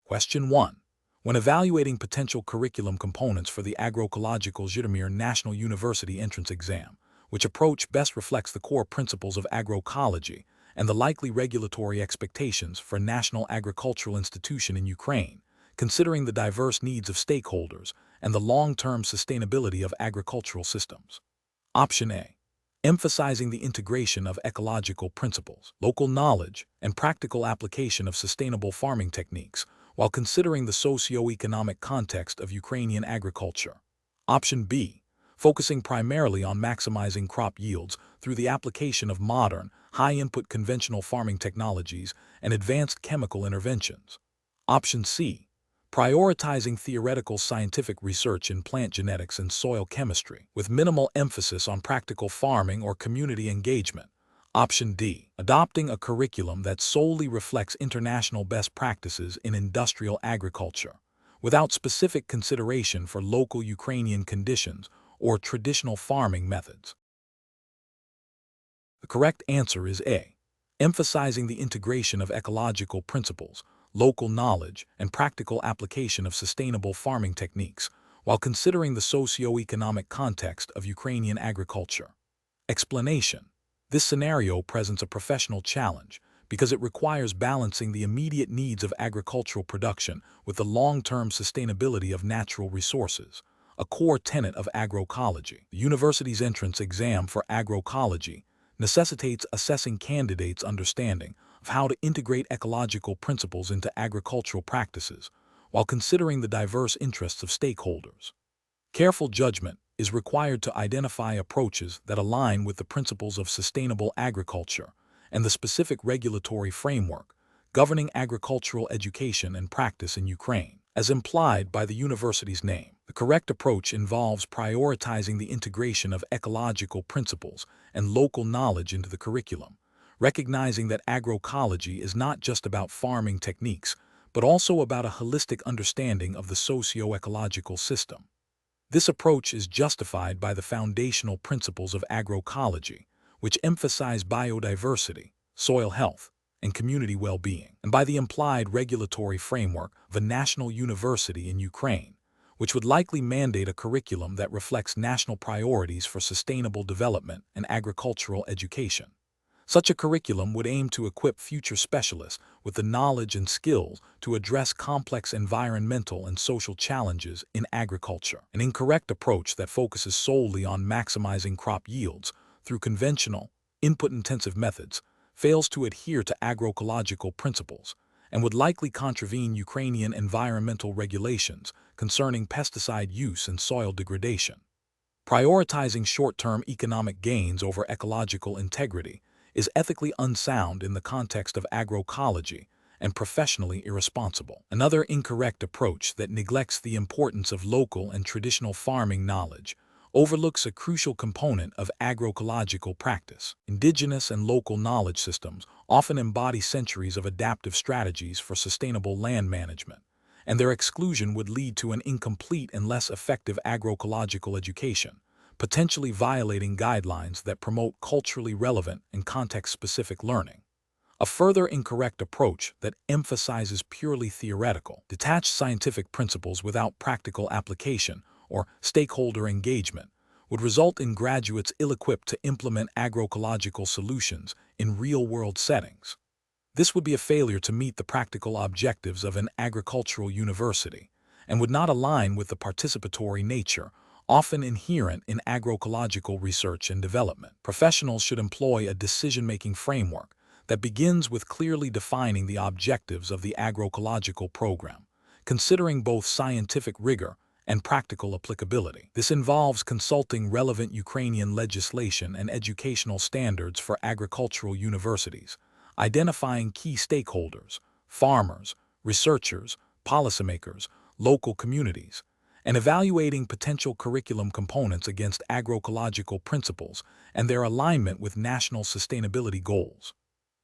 Question 1. When evaluating potential curriculum components for the Agroecological Zhitomir National University entrance exam, which approach best reflects the core principles of agroecology and the likely regulatory expectations for a national agricultural institution in Ukraine, considering the diverse needs of stakeholders and the long-term sustainability of agricultural systems? Option A. Emphasizing the integration of ecological principles, local knowledge, and practical application of sustainable farming techniques, while considering the socio-economic context of Ukrainian agriculture. Option B. Focusing primarily on maximizing crop yields through the application of modern, high-input conventional farming technologies and advanced chemical interventions. Option C. Prioritizing theoretical scientific research in plant genetics and soil chemistry, with minimal emphasis on practical farming or community engagement. Option D. Adopting a curriculum that solely reflects international best practices in industrial agriculture, without specific consideration for local Ukrainian conditions or traditional farming methods. The correct answer is A. Emphasizing the integration of ecological principles, local knowledge, and practical application of sustainable farming techniques, while considering the socio-economic context of Ukrainian agriculture. Explanation. This scenario presents a professional challenge because it requires balancing the immediate needs of agricultural production with the long-term sustainability of natural resources, a core tenet of agroecology. The university's entrance exam for agroecology necessitates assessing candidates' understanding of how to integrate ecological principles into agricultural practices while considering the diverse interests of stakeholders. Careful judgment is required to identify approaches that align with the principles of sustainable agriculture and the specific regulatory framework governing agricultural education and practice in Ukraine. As implied by the university's name, the correct approach involves prioritizing the integration of ecological principles and local knowledge into the curriculum, recognizing that agroecology is not just about farming techniques, but also about a holistic understanding of the socio-ecological system. This approach is justified by the foundational principles of agroecology, which emphasize biodiversity, soil health, and community well-being, and by the implied regulatory framework of a national university in Ukraine, which would likely mandate a curriculum that reflects national priorities for sustainable development and agricultural education. Such a curriculum would aim to equip future specialists with the knowledge and skills to address complex environmental and social challenges in agriculture. An incorrect approach that focuses solely on maximizing crop yields through conventional, input-intensive methods fails to adhere to agroecological principles and would likely contravene Ukrainian environmental regulations concerning pesticide use and soil degradation. Prioritizing short-term economic gains over ecological integrity is ethically unsound in the context of agroecology and professionally irresponsible. Another incorrect approach that neglects the importance of local and traditional farming knowledge overlooks a crucial component of agroecological practice. Indigenous and local knowledge systems often embody centuries of adaptive strategies for sustainable land management, and their exclusion would lead to an incomplete and less effective agroecological education, potentially violating guidelines that promote culturally relevant and context-specific learning. A further incorrect approach that emphasizes purely theoretical, detached scientific principles without practical application or stakeholder engagement would result in graduates ill-equipped to implement agroecological solutions in real-world settings. This would be a failure to meet the practical objectives of an agricultural university and would not align with the participatory nature often inherent in agroecological research and development. Professionals should employ a decision-making framework that begins with clearly defining the objectives of the agroecological program, considering both scientific rigor and practical applicability. This involves consulting relevant Ukrainian legislation and educational standards for agricultural universities, identifying key stakeholders, farmers, researchers, policymakers, local communities, and evaluating potential curriculum components against agroecological principles and their alignment with national sustainability goals.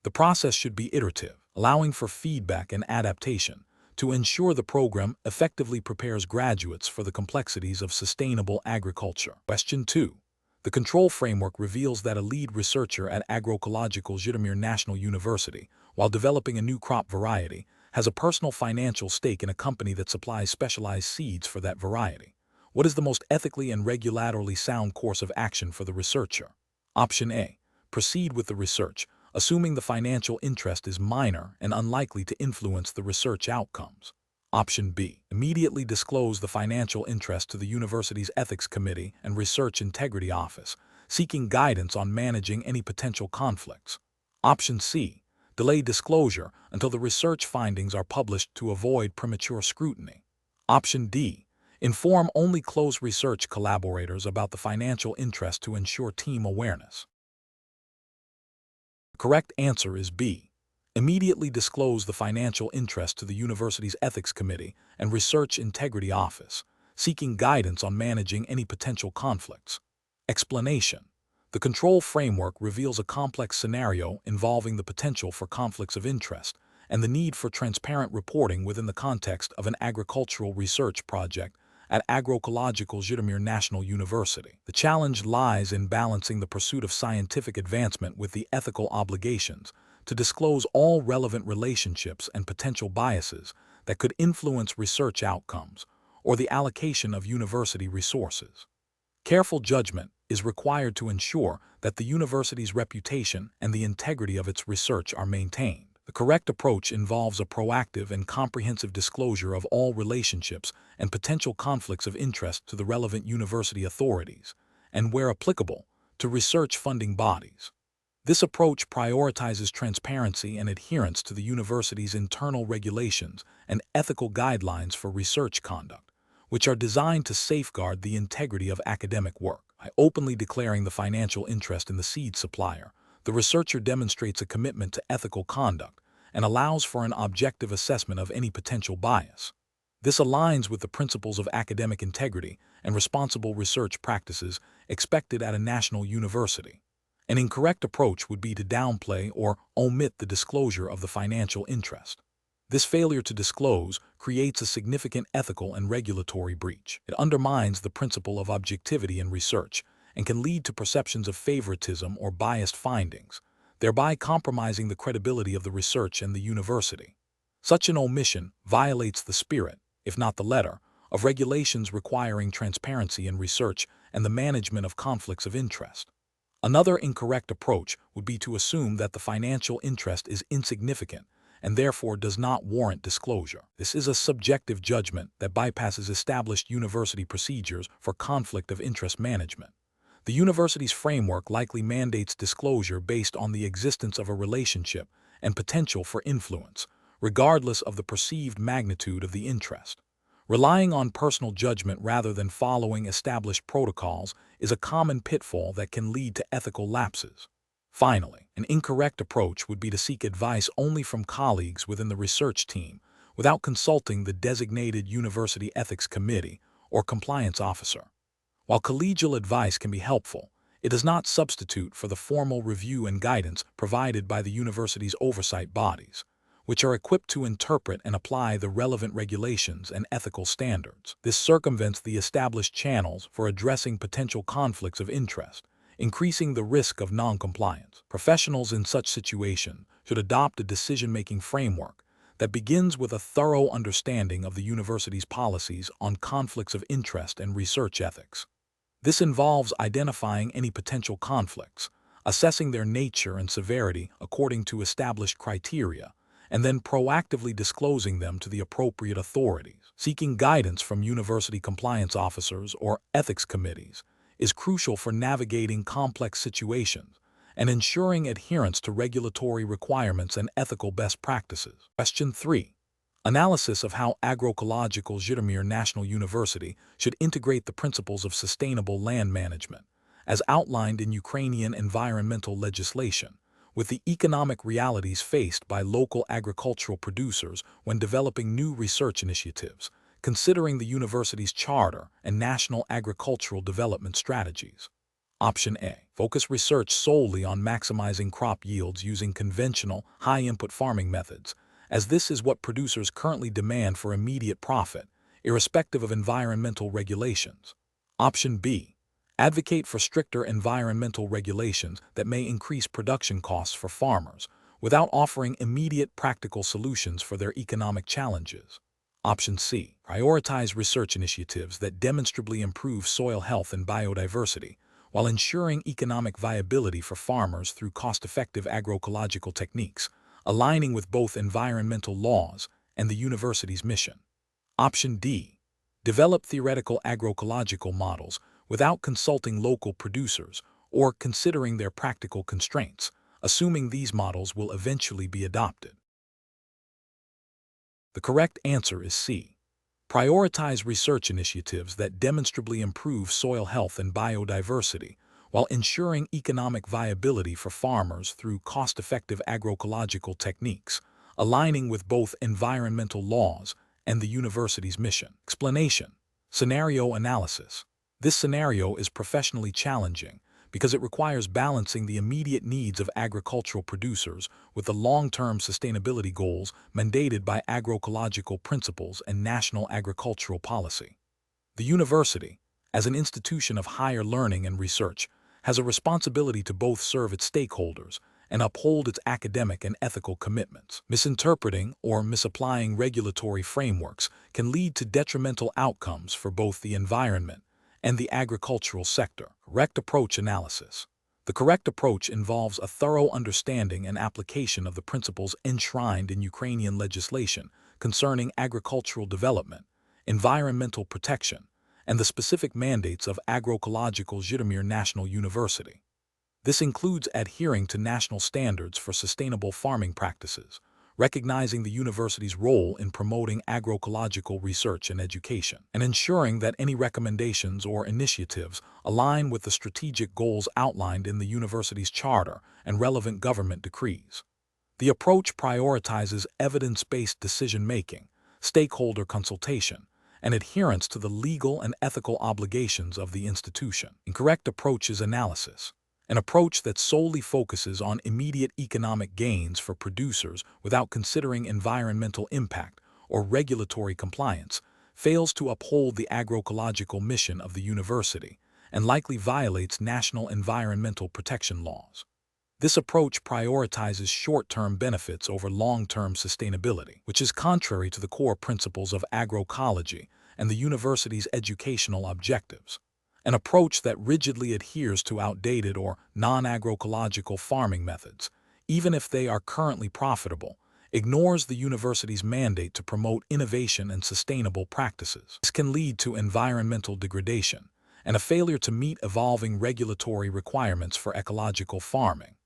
The process should be iterative, allowing for feedback and adaptation to ensure the program effectively prepares graduates for the complexities of sustainable agriculture. Question 2. The control framework reveals that a lead researcher at Agroecological Zhitomir National University, while developing a new crop variety, has a personal financial stake in a company that supplies specialized seeds for that variety. What is the most ethically and regulatorily sound course of action for the researcher? Option A. Proceed with the research, assuming the financial interest is minor and unlikely to influence the research outcomes. Option B. Immediately disclose the financial interest to the university's Ethics Committee and Research Integrity Office, seeking guidance on managing any potential conflicts. Option C. Delay disclosure until the research findings are published to avoid premature scrutiny. Option D. Inform only close research collaborators about the financial interest to ensure team awareness. The correct answer is B. Immediately disclose the financial interest to the university's Ethics Committee and Research Integrity Office, seeking guidance on managing any potential conflicts. Explanation. The control framework reveals a complex scenario involving the potential for conflicts of interest and the need for transparent reporting within the context of an agricultural research project at Agroecological Zhitomir National University. The challenge lies in balancing the pursuit of scientific advancement with the ethical obligations to disclose all relevant relationships and potential biases that could influence research outcomes or the allocation of university resources. Careful judgment is required to ensure that the university's reputation and the integrity of its research are maintained. The correct approach involves a proactive and comprehensive disclosure of all relationships and potential conflicts of interest to the relevant university authorities, and where applicable, to research funding bodies. This approach prioritizes transparency and adherence to the university's internal regulations and ethical guidelines for research conduct, which are designed to safeguard the integrity of academic work. By openly declaring the financial interest in the seed supplier, the researcher demonstrates a commitment to ethical conduct and allows for an objective assessment of any potential bias. This aligns with the principles of academic integrity and responsible research practices expected at a national university. An incorrect approach would be to downplay or omit the disclosure of the financial interest. This failure to disclose creates a significant ethical and regulatory breach. It undermines the principle of objectivity in research and can lead to perceptions of favoritism or biased findings, thereby compromising the credibility of the research and the university. Such an omission violates the spirit, if not the letter, of regulations requiring transparency in research and the management of conflicts of interest. Another incorrect approach would be to assume that the financial interest is insignificant and therefore does not warrant disclosure. This is a subjective judgment that bypasses established university procedures for conflict of interest management. The university's framework likely mandates disclosure based on the existence of a relationship and potential for influence, regardless of the perceived magnitude of the interest. Relying on personal judgment rather than following established protocols is a common pitfall that can lead to ethical lapses. Finally, an incorrect approach would be to seek advice only from colleagues within the research team without consulting the designated university ethics committee or compliance officer. While collegial advice can be helpful, it does not substitute for the formal review and guidance provided by the university's oversight bodies, which are equipped to interpret and apply the relevant regulations and ethical standards. This circumvents the established channels for addressing potential conflicts of interest, increasing the risk of noncompliance. Professionals in such situations should adopt a decision-making framework that begins with a thorough understanding of the university's policies on conflicts of interest and research ethics. This involves identifying any potential conflicts, assessing their nature and severity according to established criteria, and then proactively disclosing them to the appropriate authorities. Seeking guidance from university compliance officers or ethics committees is crucial for navigating complex situations and ensuring adherence to regulatory requirements and ethical best practices. Question 3. Analysis of how Agroecological Zhitomir National University should integrate the principles of sustainable land management, as outlined in Ukrainian environmental legislation, with the economic realities faced by local agricultural producers when developing new research initiatives, considering the university's charter and national agricultural development strategies. Option A. Focus research solely on maximizing crop yields using conventional, high-input farming methods, as this is what producers currently demand for immediate profit, irrespective of environmental regulations. Option B. Advocate for stricter environmental regulations that may increase production costs for farmers, without offering immediate practical solutions for their economic challenges. Option C. Prioritize research initiatives that demonstrably improve soil health and biodiversity, while ensuring economic viability for farmers through cost-effective agroecological techniques, aligning with both environmental laws and the university's mission. Option D. Develop theoretical agroecological models without consulting local producers or considering their practical constraints, assuming these models will eventually be adopted. The correct answer is C. Prioritize research initiatives that demonstrably improve soil health and biodiversity, while ensuring economic viability for farmers through cost-effective agroecological techniques, aligning with both environmental laws and the university's mission. Explanation. Scenario analysis. This scenario is professionally challenging because it requires balancing the immediate needs of agricultural producers with the long-term sustainability goals mandated by agroecological principles and national agricultural policy. The university, as an institution of higher learning and research, has a responsibility to both serve its stakeholders and uphold its academic and ethical commitments. Misinterpreting or misapplying regulatory frameworks can lead to detrimental outcomes for both the environment and the agricultural sector. Correct approach analysis. The correct approach involves a thorough understanding and application of the principles enshrined in Ukrainian legislation concerning agricultural development, environmental protection, and the specific mandates of Agroecological Zhitomir National University. This includes adhering to national standards for sustainable farming practices, recognizing the university's role in promoting agroecological research and education, and ensuring that any recommendations or initiatives align with the strategic goals outlined in the university's charter and relevant government decrees. The approach prioritizes evidence-based decision-making, stakeholder consultation, and adherence to the legal and ethical obligations of the institution. Incorrect approach is analysis. An approach that solely focuses on immediate economic gains for producers without considering environmental impact or regulatory compliance fails to uphold the agroecological mission of the university and likely violates national environmental protection laws. This approach prioritizes short-term benefits over long-term sustainability, which is contrary to the core principles of agroecology and the university's educational objectives. An approach that rigidly adheres to outdated or non-agroecological farming methods, even if they are currently profitable, ignores the university's mandate to promote innovation and sustainable practices. This can lead to environmental degradation and a failure to meet evolving regulatory requirements for ecological farming.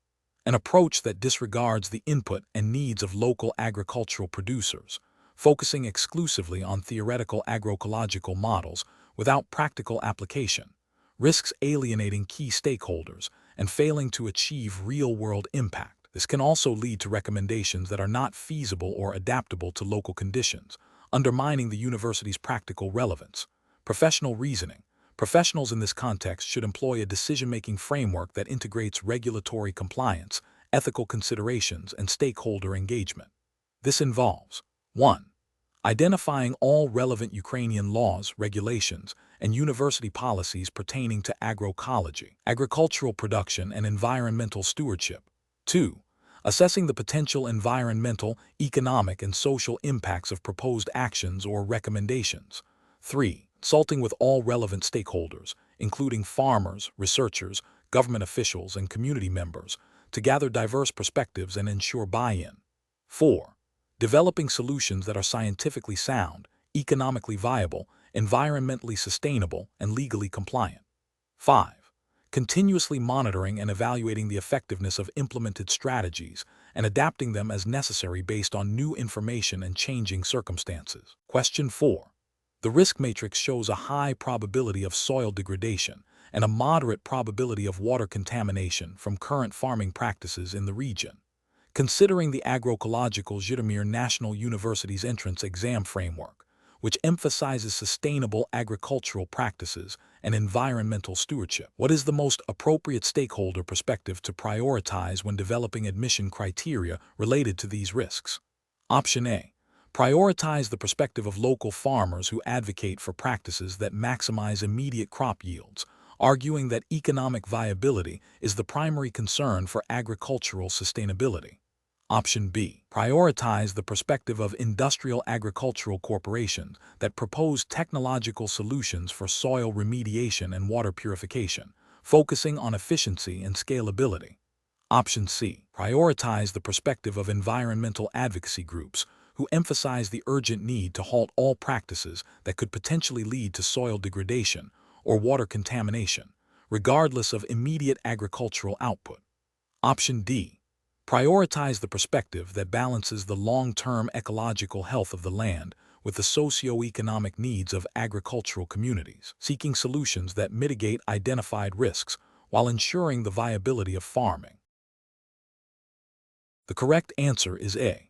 An approach that disregards the input and needs of local agricultural producers, focusing exclusively on theoretical agroecological models without practical application, risks alienating key stakeholders and failing to achieve real-world impact. This can also lead to recommendations that are not feasible or adaptable to local conditions, undermining the university's practical relevance. Professional reasoning. Professionals in this context should employ a decision-making framework that integrates regulatory compliance, ethical considerations, and stakeholder engagement. This involves 1. Identifying all relevant Ukrainian laws, regulations, and university policies pertaining to agroecology, agricultural production, and environmental stewardship. 2. Assessing the potential environmental, economic, and social impacts of proposed actions or recommendations. 3. Consulting with all relevant stakeholders, including farmers, researchers, government officials, and community members, to gather diverse perspectives and ensure buy-in. 4. Developing solutions that are scientifically sound, economically viable, environmentally sustainable, and legally compliant. 5. Continuously monitoring and evaluating the effectiveness of implemented strategies and adapting them as necessary based on new information and changing circumstances. Question 4. The risk matrix shows a high probability of soil degradation and a moderate probability of water contamination from current farming practices in the region. Considering the Agroecological Zhitomir National University's entrance exam framework, which emphasizes sustainable agricultural practices and environmental stewardship, what is the most appropriate stakeholder perspective to prioritize when developing admission criteria related to these risks? Option A. Prioritize the perspective of local farmers who advocate for practices that maximize immediate crop yields, arguing that economic viability is the primary concern for agricultural sustainability. Option B. Prioritize the perspective of industrial agricultural corporations that propose technological solutions for soil remediation and water purification, focusing on efficiency and scalability. Option C. Prioritize the perspective of environmental advocacy groups who emphasize the urgent need to halt all practices that could potentially lead to soil degradation or water contamination, regardless of immediate agricultural output. Option D. Prioritize the perspective that balances the long-term ecological health of the land with the socio-economic needs of agricultural communities, seeking solutions that mitigate identified risks while ensuring the viability of farming. The correct answer is A.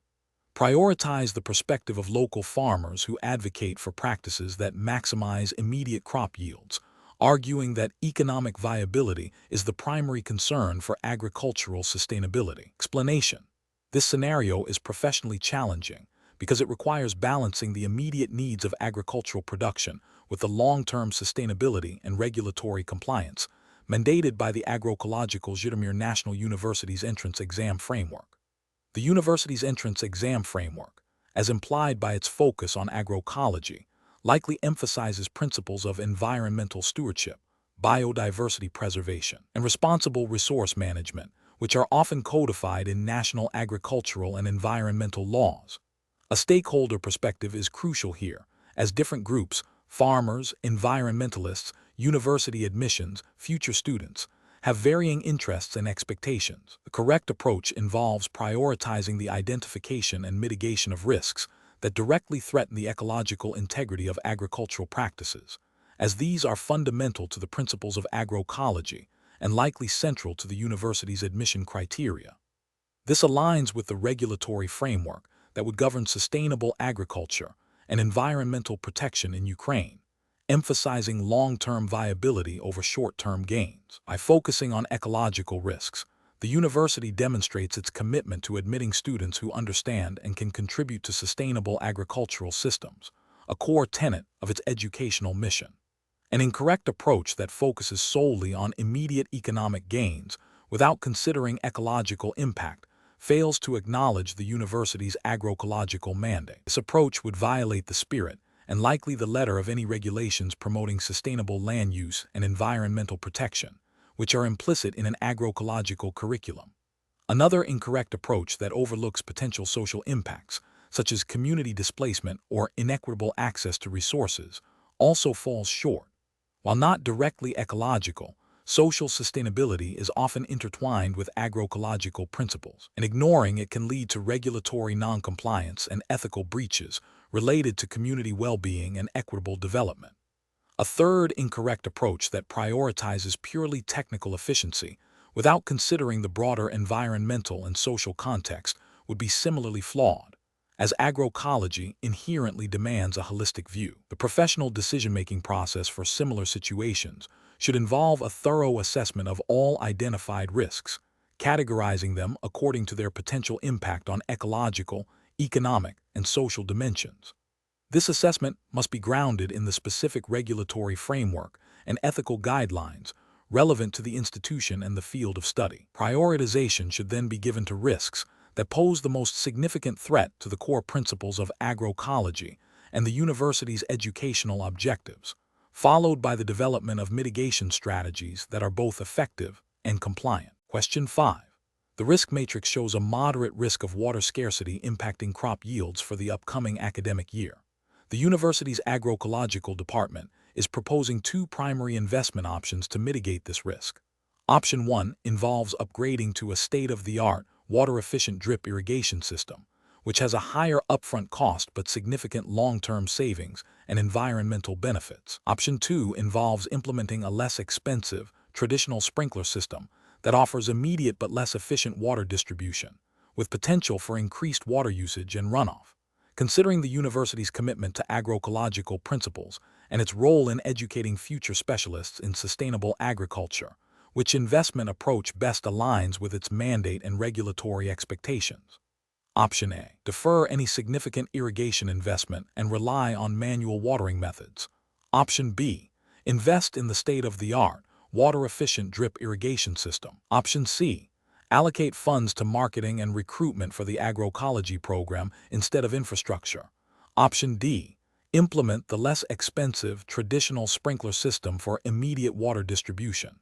Prioritize the perspective of local farmers who advocate for practices that maximize immediate crop yields, arguing that economic viability is the primary concern for agricultural sustainability. Explanation: this scenario is professionally challenging because it requires balancing the immediate needs of agricultural production with the long-term sustainability and regulatory compliance mandated by the Agroecological Zhitomir National University's entrance exam framework. The university's entrance exam framework, as implied by its focus on agroecology, likely emphasizes principles of environmental stewardship, biodiversity preservation, and responsible resource management, which are often codified in national agricultural and environmental laws. A stakeholder perspective is crucial here, as different groups, farmers, environmentalists, university admissions, future students, have varying interests and expectations. The correct approach involves prioritizing the identification and mitigation of risks that directly threaten the ecological integrity of agricultural practices, as these are fundamental to the principles of agroecology and likely central to the university's admission criteria. This aligns with the regulatory framework that would govern sustainable agriculture and environmental protection in Ukraine, emphasizing long-term viability over short-term gains. By focusing on ecological risks, the university demonstrates its commitment to admitting students who understand and can contribute to sustainable agricultural systems, a core tenet of its educational mission. An incorrect approach that focuses solely on immediate economic gains without considering ecological impact fails to acknowledge the university's agroecological mandate. This approach would violate the spirit and likely the letter of any regulations promoting sustainable land use and environmental protection, which are implicit in an agroecological curriculum. Another incorrect approach that overlooks potential social impacts, such as community displacement or inequitable access to resources, also falls short. While not directly ecological, social sustainability is often intertwined with agroecological principles, and ignoring it can lead to regulatory noncompliance and ethical breaches related to community well-being and equitable development. A third incorrect approach that prioritizes purely technical efficiency without considering the broader environmental and social context would be similarly flawed, as agroecology inherently demands a holistic view. The professional decision-making process for similar situations should involve a thorough assessment of all identified risks, categorizing them according to their potential impact on ecological, economic, and social dimensions. This assessment must be grounded in the specific regulatory framework and ethical guidelines relevant to the institution and the field of study. Prioritization should then be given to risks that pose the most significant threat to the core principles of agroecology and the university's educational objectives, followed by the development of mitigation strategies that are both effective and compliant. Question 5. The risk matrix shows a moderate risk of water scarcity impacting crop yields for the upcoming academic year. The university's agroecological department is proposing two primary investment options to mitigate this risk. Option 1 involves upgrading to a state-of-the-art, water-efficient drip irrigation system, which has a higher upfront cost but significant long-term savings and environmental benefits. Option 2 involves implementing a less expensive, traditional sprinkler system that offers immediate but less efficient water distribution, with potential for increased water usage and runoff. Considering the university's commitment to agroecological principles and its role in educating future specialists in sustainable agriculture, which investment approach best aligns with its mandate and regulatory expectations? Option A. Defer any significant irrigation investment and rely on manual watering methods. Option B. Invest in the state-of-the-art, water-efficient drip irrigation system. Option C. Allocate funds to marketing and recruitment for the agroecology program instead of infrastructure. Option D. Implement the less expensive traditional sprinkler system for immediate water distribution.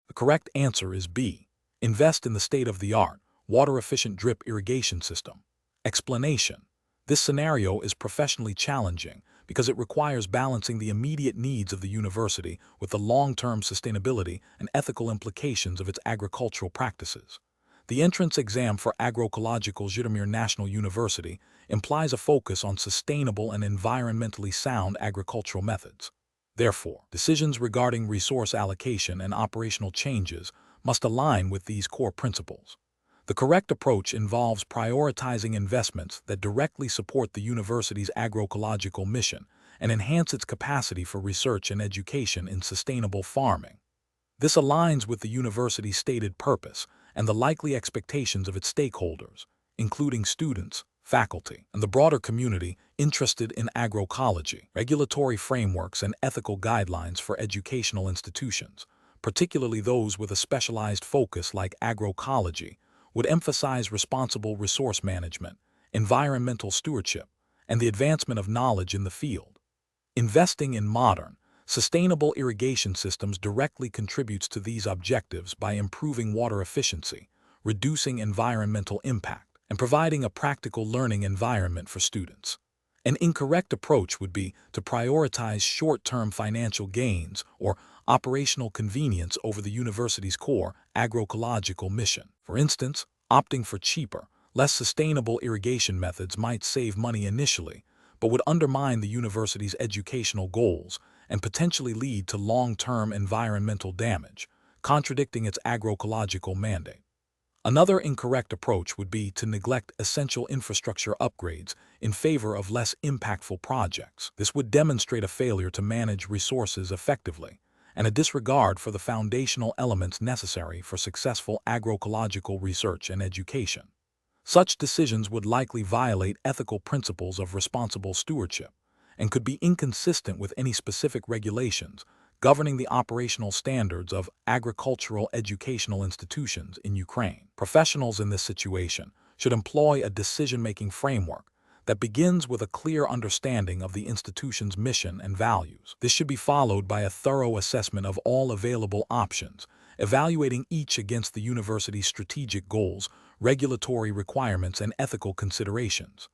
The correct answer is B. Invest in the state-of-the-art, water-efficient drip irrigation system. Explanation. This scenario is professionally challenging because it requires balancing the immediate needs of the university with the long-term sustainability and ethical implications of its agricultural practices. The entrance exam for Agroecological Zhitomir National University implies a focus on sustainable and environmentally sound agricultural methods. Therefore, decisions regarding resource allocation and operational changes must align with these core principles. The correct approach involves prioritizing investments that directly support the university's agroecological mission and enhance its capacity for research and education in sustainable farming. This aligns with the university's stated purpose and the likely expectations of its stakeholders, including students, faculty, and the broader community interested in agroecology. Regulatory frameworks and ethical guidelines for educational institutions, particularly those with a specialized focus like agroecology, would emphasize responsible resource management, environmental stewardship, and the advancement of knowledge in the field. Investing in modern, sustainable irrigation systems directly contributes to these objectives by improving water efficiency, reducing environmental impact, and providing a practical learning environment for students. An incorrect approach would be to prioritize short-term financial gains or operational convenience over the university's core agroecological mission. For instance, opting for cheaper, less sustainable irrigation methods might save money initially, but would undermine the university's educational goals and potentially lead to long-term environmental damage, contradicting its agroecological mandate. Another incorrect approach would be to neglect essential infrastructure upgrades in favor of less impactful projects. This would demonstrate a failure to manage resources effectively and a disregard for the foundational elements necessary for successful agroecological research and education. Such decisions would likely violate ethical principles of responsible stewardship and could be inconsistent with any specific regulations governing the operational standards of agricultural educational institutions in Ukraine. Professionals in this situation should employ a decision-making framework that begins with a clear understanding of the institution's mission and values. This should be followed by a thorough assessment of all available options, evaluating each against the university's strategic goals, regulatory requirements, and ethical considerations.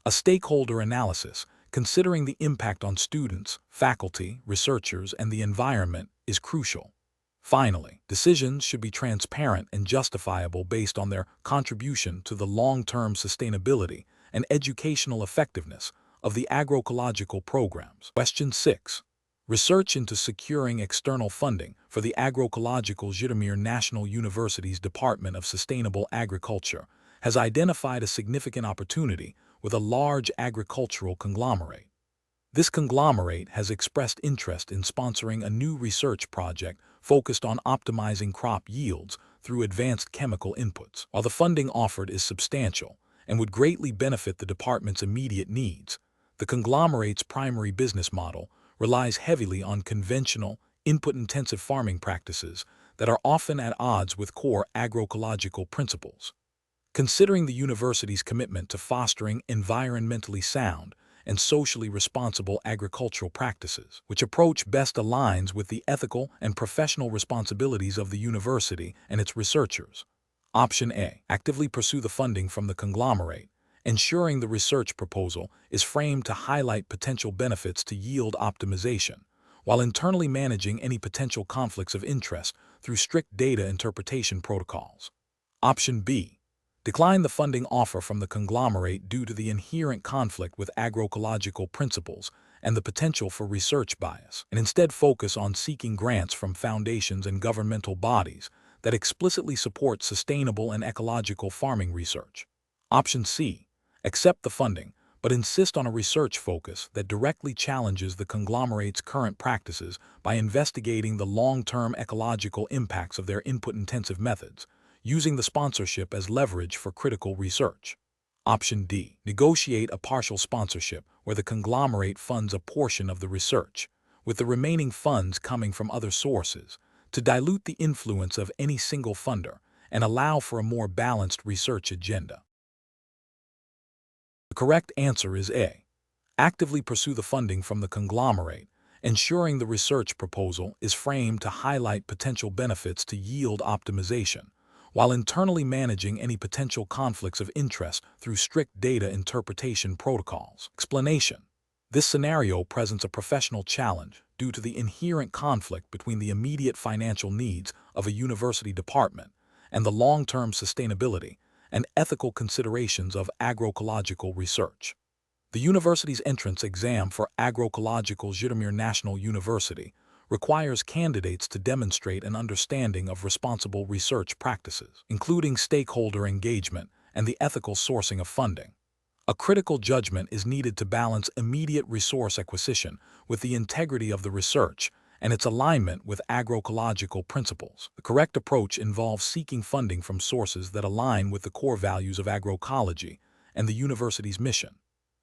A stakeholder analysis, considering the impact on students, faculty, researchers, and the environment, is crucial. Finally, decisions should be transparent and justifiable based on their contribution to the long-term sustainability and educational effectiveness of the agroecological programs. Question 6. Research into securing external funding for the Agroecological Zhitomir National University's Department of Sustainable Agriculture has identified a significant opportunity with a large agricultural conglomerate. This conglomerate has expressed interest in sponsoring a new research project focused on optimizing crop yields through advanced chemical inputs. While the funding offered is substantial and would greatly benefit the department's immediate needs, the conglomerate's primary business model relies heavily on conventional, input-intensive farming practices that are often at odds with core agroecological principles. Considering the university's commitment to fostering environmentally sound and socially responsible agricultural practices, which approach best aligns with the ethical and professional responsibilities of the university and its researchers. Option A. Actively pursue the funding from the conglomerate, ensuring the research proposal is framed to highlight potential benefits to yield optimization, while internally managing any potential conflicts of interest through strict data interpretation protocols. Option B. Decline the funding offer from the conglomerate due to the inherent conflict with agroecological principles and the potential for research bias, and instead focus on seeking grants from foundations and governmental bodies that explicitly support sustainable and ecological farming research. Option C. Accept the funding, but insist on a research focus that directly challenges the conglomerate's current practices by investigating the long-term ecological impacts of their input-intensive methods, using the sponsorship as leverage for critical research. Option D. Negotiate a partial sponsorship where the conglomerate funds a portion of the research, with the remaining funds coming from other sources, to dilute the influence of any single funder and allow for a more balanced research agenda. The correct answer is A. Actively pursue the funding from the conglomerate, ensuring the research proposal is framed to highlight potential benefits to yield optimization, while internally managing any potential conflicts of interest through strict data interpretation protocols. Explanation: this scenario presents a professional challenge due to the inherent conflict between the immediate financial needs of a university department and the long-term sustainability and ethical considerations of agroecological research. The university's entrance exam for Agroecological Zhitomir National University requires candidates to demonstrate an understanding of responsible research practices, including stakeholder engagement and the ethical sourcing of funding. A critical judgment is needed to balance immediate resource acquisition with the integrity of the research and its alignment with agroecological principles. The correct approach involves seeking funding from sources that align with the core values of agroecology and the university's mission.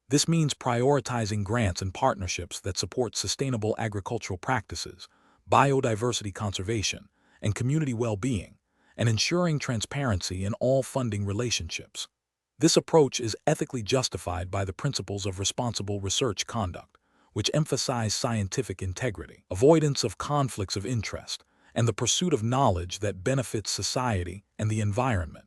This means prioritizing grants and partnerships that support sustainable agricultural practices, biodiversity conservation, and community well-being, and ensuring transparency in all funding relationships. This approach is ethically justified by the principles of responsible research conduct, which emphasize scientific integrity, avoidance of conflicts of interest, and the pursuit of knowledge that benefits society and the environment.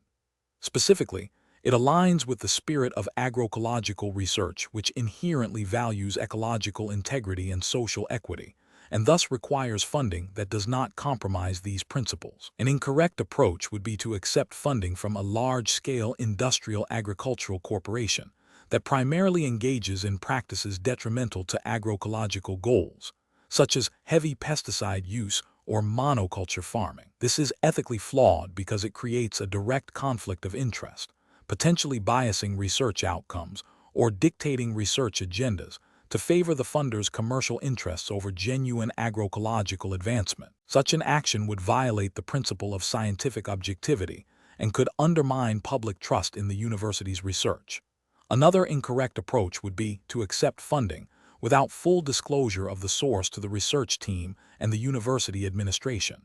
Specifically, it aligns with the spirit of agroecological research, which inherently values ecological integrity and social equity, and thus requires funding that does not compromise these principles. An incorrect approach would be to accept funding from a large-scale industrial agricultural corporation that primarily engages in practices detrimental to agroecological goals, such as heavy pesticide use or monoculture farming. This is ethically flawed because it creates a direct conflict of interest, potentially biasing research outcomes or dictating research agendas to favor the funder's commercial interests over genuine agroecological advancement. Such an action would violate the principle of scientific objectivity and could undermine public trust in the university's research. Another incorrect approach would be to accept funding without full disclosure of the source to the research team and the university administration.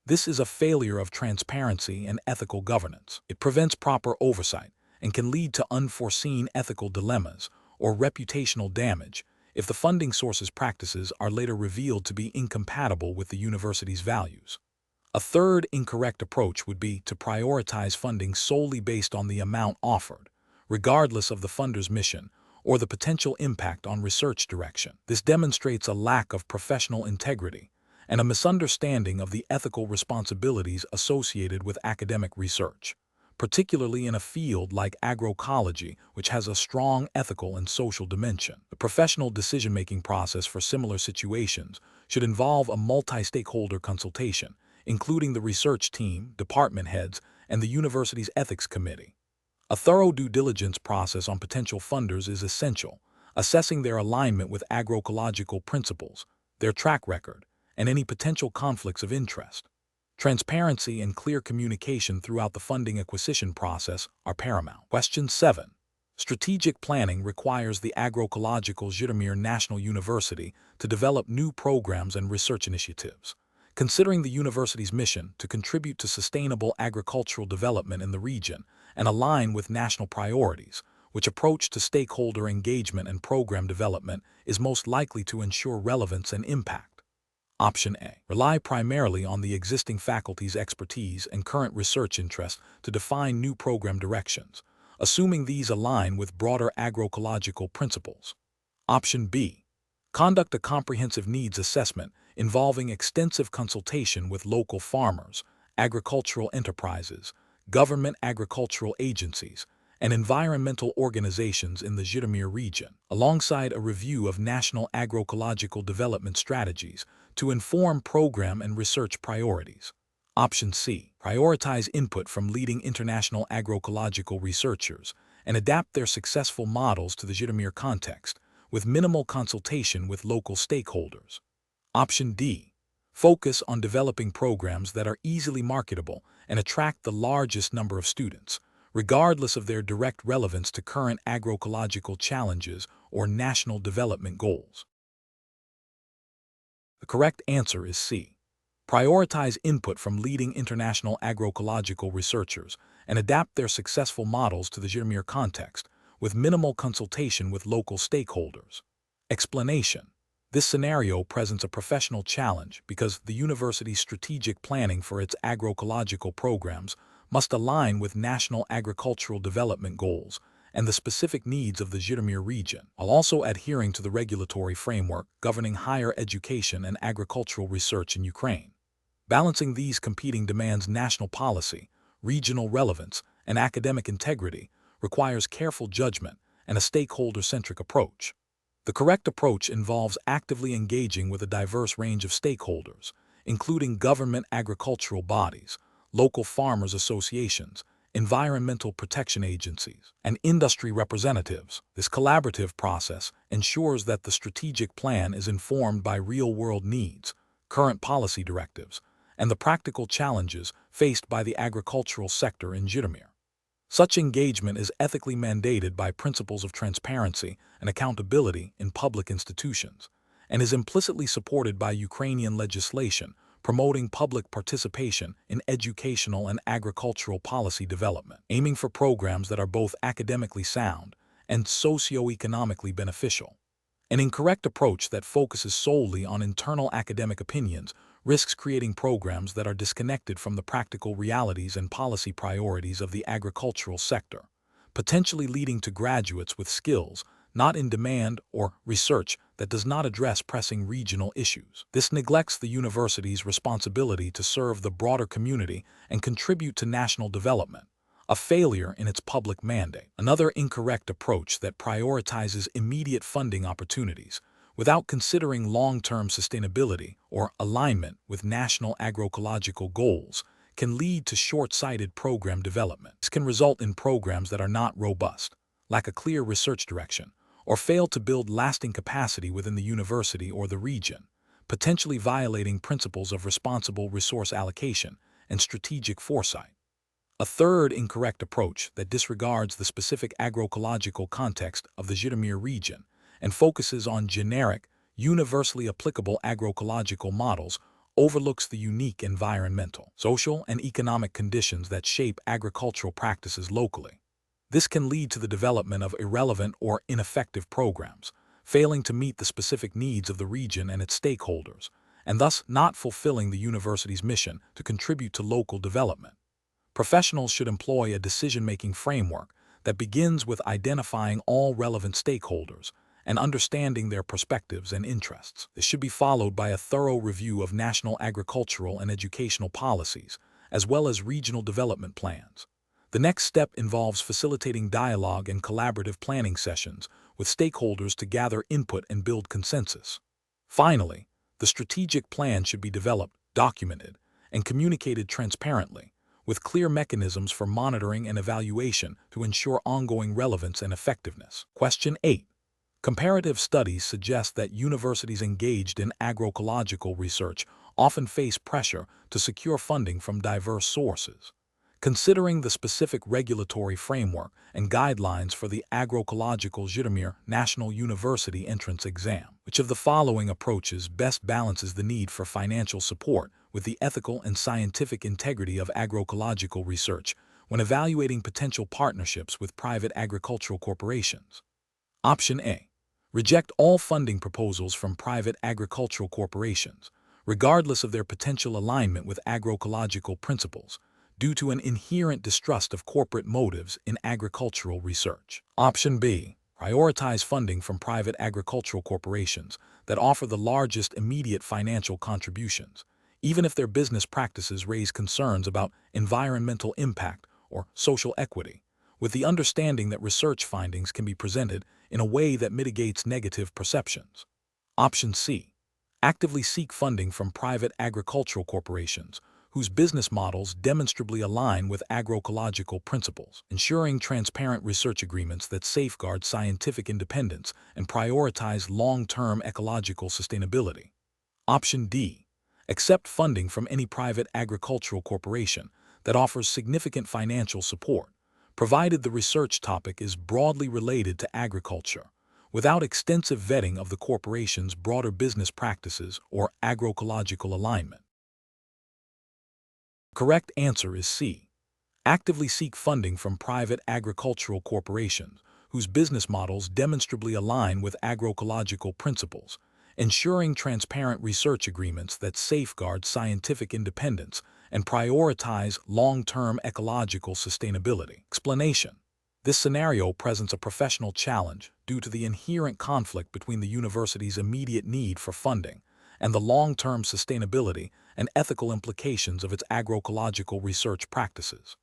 This is a failure of transparency and ethical governance. It prevents proper oversight and can lead to unforeseen ethical dilemmas or reputational damage if the funding source's practices are later revealed to be incompatible with the university's values. A third incorrect approach would be to prioritize funding solely based on the amount offered, regardless of the funder's mission or the potential impact on research direction. This demonstrates a lack of professional integrity and a misunderstanding of the ethical responsibilities associated with academic research, particularly in a field like agroecology, which has a strong ethical and social dimension. The professional decision-making process for similar situations should involve a multi-stakeholder consultation, including the research team, department heads, and the university's ethics committee. A thorough due diligence process on potential funders is essential, assessing their alignment with agroecological principles, their track record, and any potential conflicts of interest. Transparency and clear communication throughout the funding acquisition process are paramount. Question 7. Strategic planning requires the Agroecological Zhitomir National University to develop new programs and research initiatives. Considering the university's mission to contribute to sustainable agricultural development in the region and align with national priorities, which approach to stakeholder engagement and program development is most likely to ensure relevance and impact. Option A. Rely primarily on the existing faculty's expertise and current research interests to define new program directions, assuming these align with broader agroecological principles. Option B. Conduct a comprehensive needs assessment involving extensive consultation with local farmers, agricultural enterprises, government agricultural agencies, and environmental organizations in the Zhitomir region, alongside a review of national agroecological development strategies to inform program and research priorities. Option C. Prioritize input from leading international agroecological researchers and adapt their successful models to the Zhitomir context, with minimal consultation with local stakeholders. Option D. Focus on developing programs that are easily marketable and attract the largest number of students, regardless of their direct relevance to current agroecological challenges or national development goals. The correct answer is C. Prioritize input from leading international agroecological researchers and adapt their successful models to the Zhitomir context, with minimal consultation with local stakeholders. Explanation: this scenario presents a professional challenge because the university's strategic planning for its agroecological programs must align with national agricultural development goals and the specific needs of the Zhitomir region, while also adhering to the regulatory framework governing higher education and agricultural research in Ukraine. Balancing these competing demands, national policy, regional relevance, and academic integrity, requires careful judgment and a stakeholder-centric approach. The correct approach involves actively engaging with a diverse range of stakeholders, including government agricultural bodies, local farmers' associations, environmental protection agencies, and industry representatives. This collaborative process ensures that the strategic plan is informed by real-world needs, current policy directives, and the practical challenges faced by the agricultural sector in Zhitomir. Such engagement is ethically mandated by principles of transparency and accountability in public institutions, and is implicitly supported by Ukrainian legislation promoting public participation in educational and agricultural policy development, aiming for programs that are both academically sound and socio-economically beneficial. An incorrect approach that focuses solely on internal academic opinions risks creating programs that are disconnected from the practical realities and policy priorities of the agricultural sector, potentially leading to graduates with skills not in demand or research that does not address pressing regional issues. This neglects the university's responsibility to serve the broader community and contribute to national development, a failure in its public mandate. Another incorrect approach that prioritizes immediate funding opportunities without considering long-term sustainability or alignment with national agroecological goals can lead to short-sighted program development. This can result in programs that are not robust, lack a clear research direction, or fail to build lasting capacity within the university or the region, potentially violating principles of responsible resource allocation and strategic foresight. A third incorrect approach that disregards the specific agroecological context of the Zhitomir region and focuses on generic, universally applicable agroecological models overlooks the unique environmental, social, and economic conditions that shape agricultural practices locally. This can lead to the development of irrelevant or ineffective programs, failing to meet the specific needs of the region and its stakeholders, and thus not fulfilling the university's mission to contribute to local development. Professionals should employ a decision-making framework that begins with identifying all relevant stakeholders and understanding their perspectives and interests. This should be followed by a thorough review of national agricultural and educational policies, as well as regional development plans. The next step involves facilitating dialogue and collaborative planning sessions with stakeholders to gather input and build consensus. Finally, the strategic plan should be developed, documented, and communicated transparently, with clear mechanisms for monitoring and evaluation to ensure ongoing relevance and effectiveness. Question 8. Comparative studies suggest that universities engaged in agroecological research often face pressure to secure funding from diverse sources. Considering the specific regulatory framework and guidelines for the Agroecological Zhitomir National University entrance exam, which of the following approaches best balances the need for financial support with the ethical and scientific integrity of agroecological research when evaluating potential partnerships with private agricultural corporations? Option A. Reject all funding proposals from private agricultural corporations, regardless of their potential alignment with agroecological principles, due to an inherent distrust of corporate motives in agricultural research. Option B. Prioritize funding from private agricultural corporations that offer the largest immediate financial contributions, even if their business practices raise concerns about environmental impact or social equity, with the understanding that research findings can be presented in a way that mitigates negative perceptions. Option C. Actively seek funding from private agricultural corporations whose business models demonstrably align with agroecological principles, ensuring transparent research agreements that safeguard scientific independence and prioritize long-term ecological sustainability. Option D. Accept funding from any private agricultural corporation that offers significant financial support, provided the research topic is broadly related to agriculture, without extensive vetting of the corporation's broader business practices or agroecological alignment. Correct answer is C. Actively seek funding from private agricultural corporations whose business models demonstrably align with agroecological principles, ensuring transparent research agreements that safeguard scientific independence and prioritize long-term ecological sustainability. Explanation: this scenario presents a professional challenge due to the inherent conflict between the university's immediate need for funding and the long-term sustainability and ethical implications of its agroecological research practices.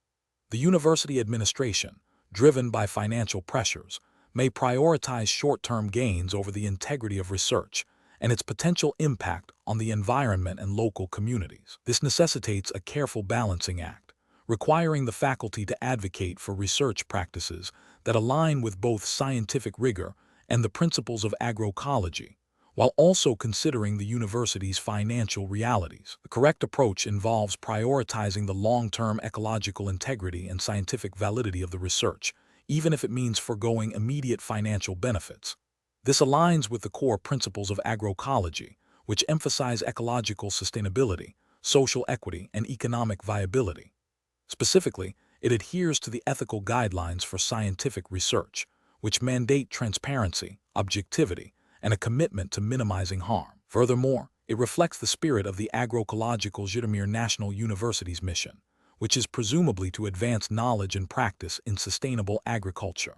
The university administration, driven by financial pressures, may prioritize short-term gains over the integrity of research and its potential impact on the environment and local communities. This necessitates a careful balancing act, requiring the faculty to advocate for research practices that align with both scientific rigor and the principles of agroecology, while also considering the university's financial realities. The correct approach involves prioritizing the long-term ecological integrity and scientific validity of the research, even if it means foregoing immediate financial benefits. This aligns with the core principles of agroecology, which emphasize ecological sustainability, social equity, and economic viability. Specifically, it adheres to the ethical guidelines for scientific research, which mandate transparency, objectivity, and a commitment to minimizing harm. Furthermore, it reflects the spirit of the Agroecological Zhitomir National University's mission, which is presumably to advance knowledge and practice in sustainable agriculture.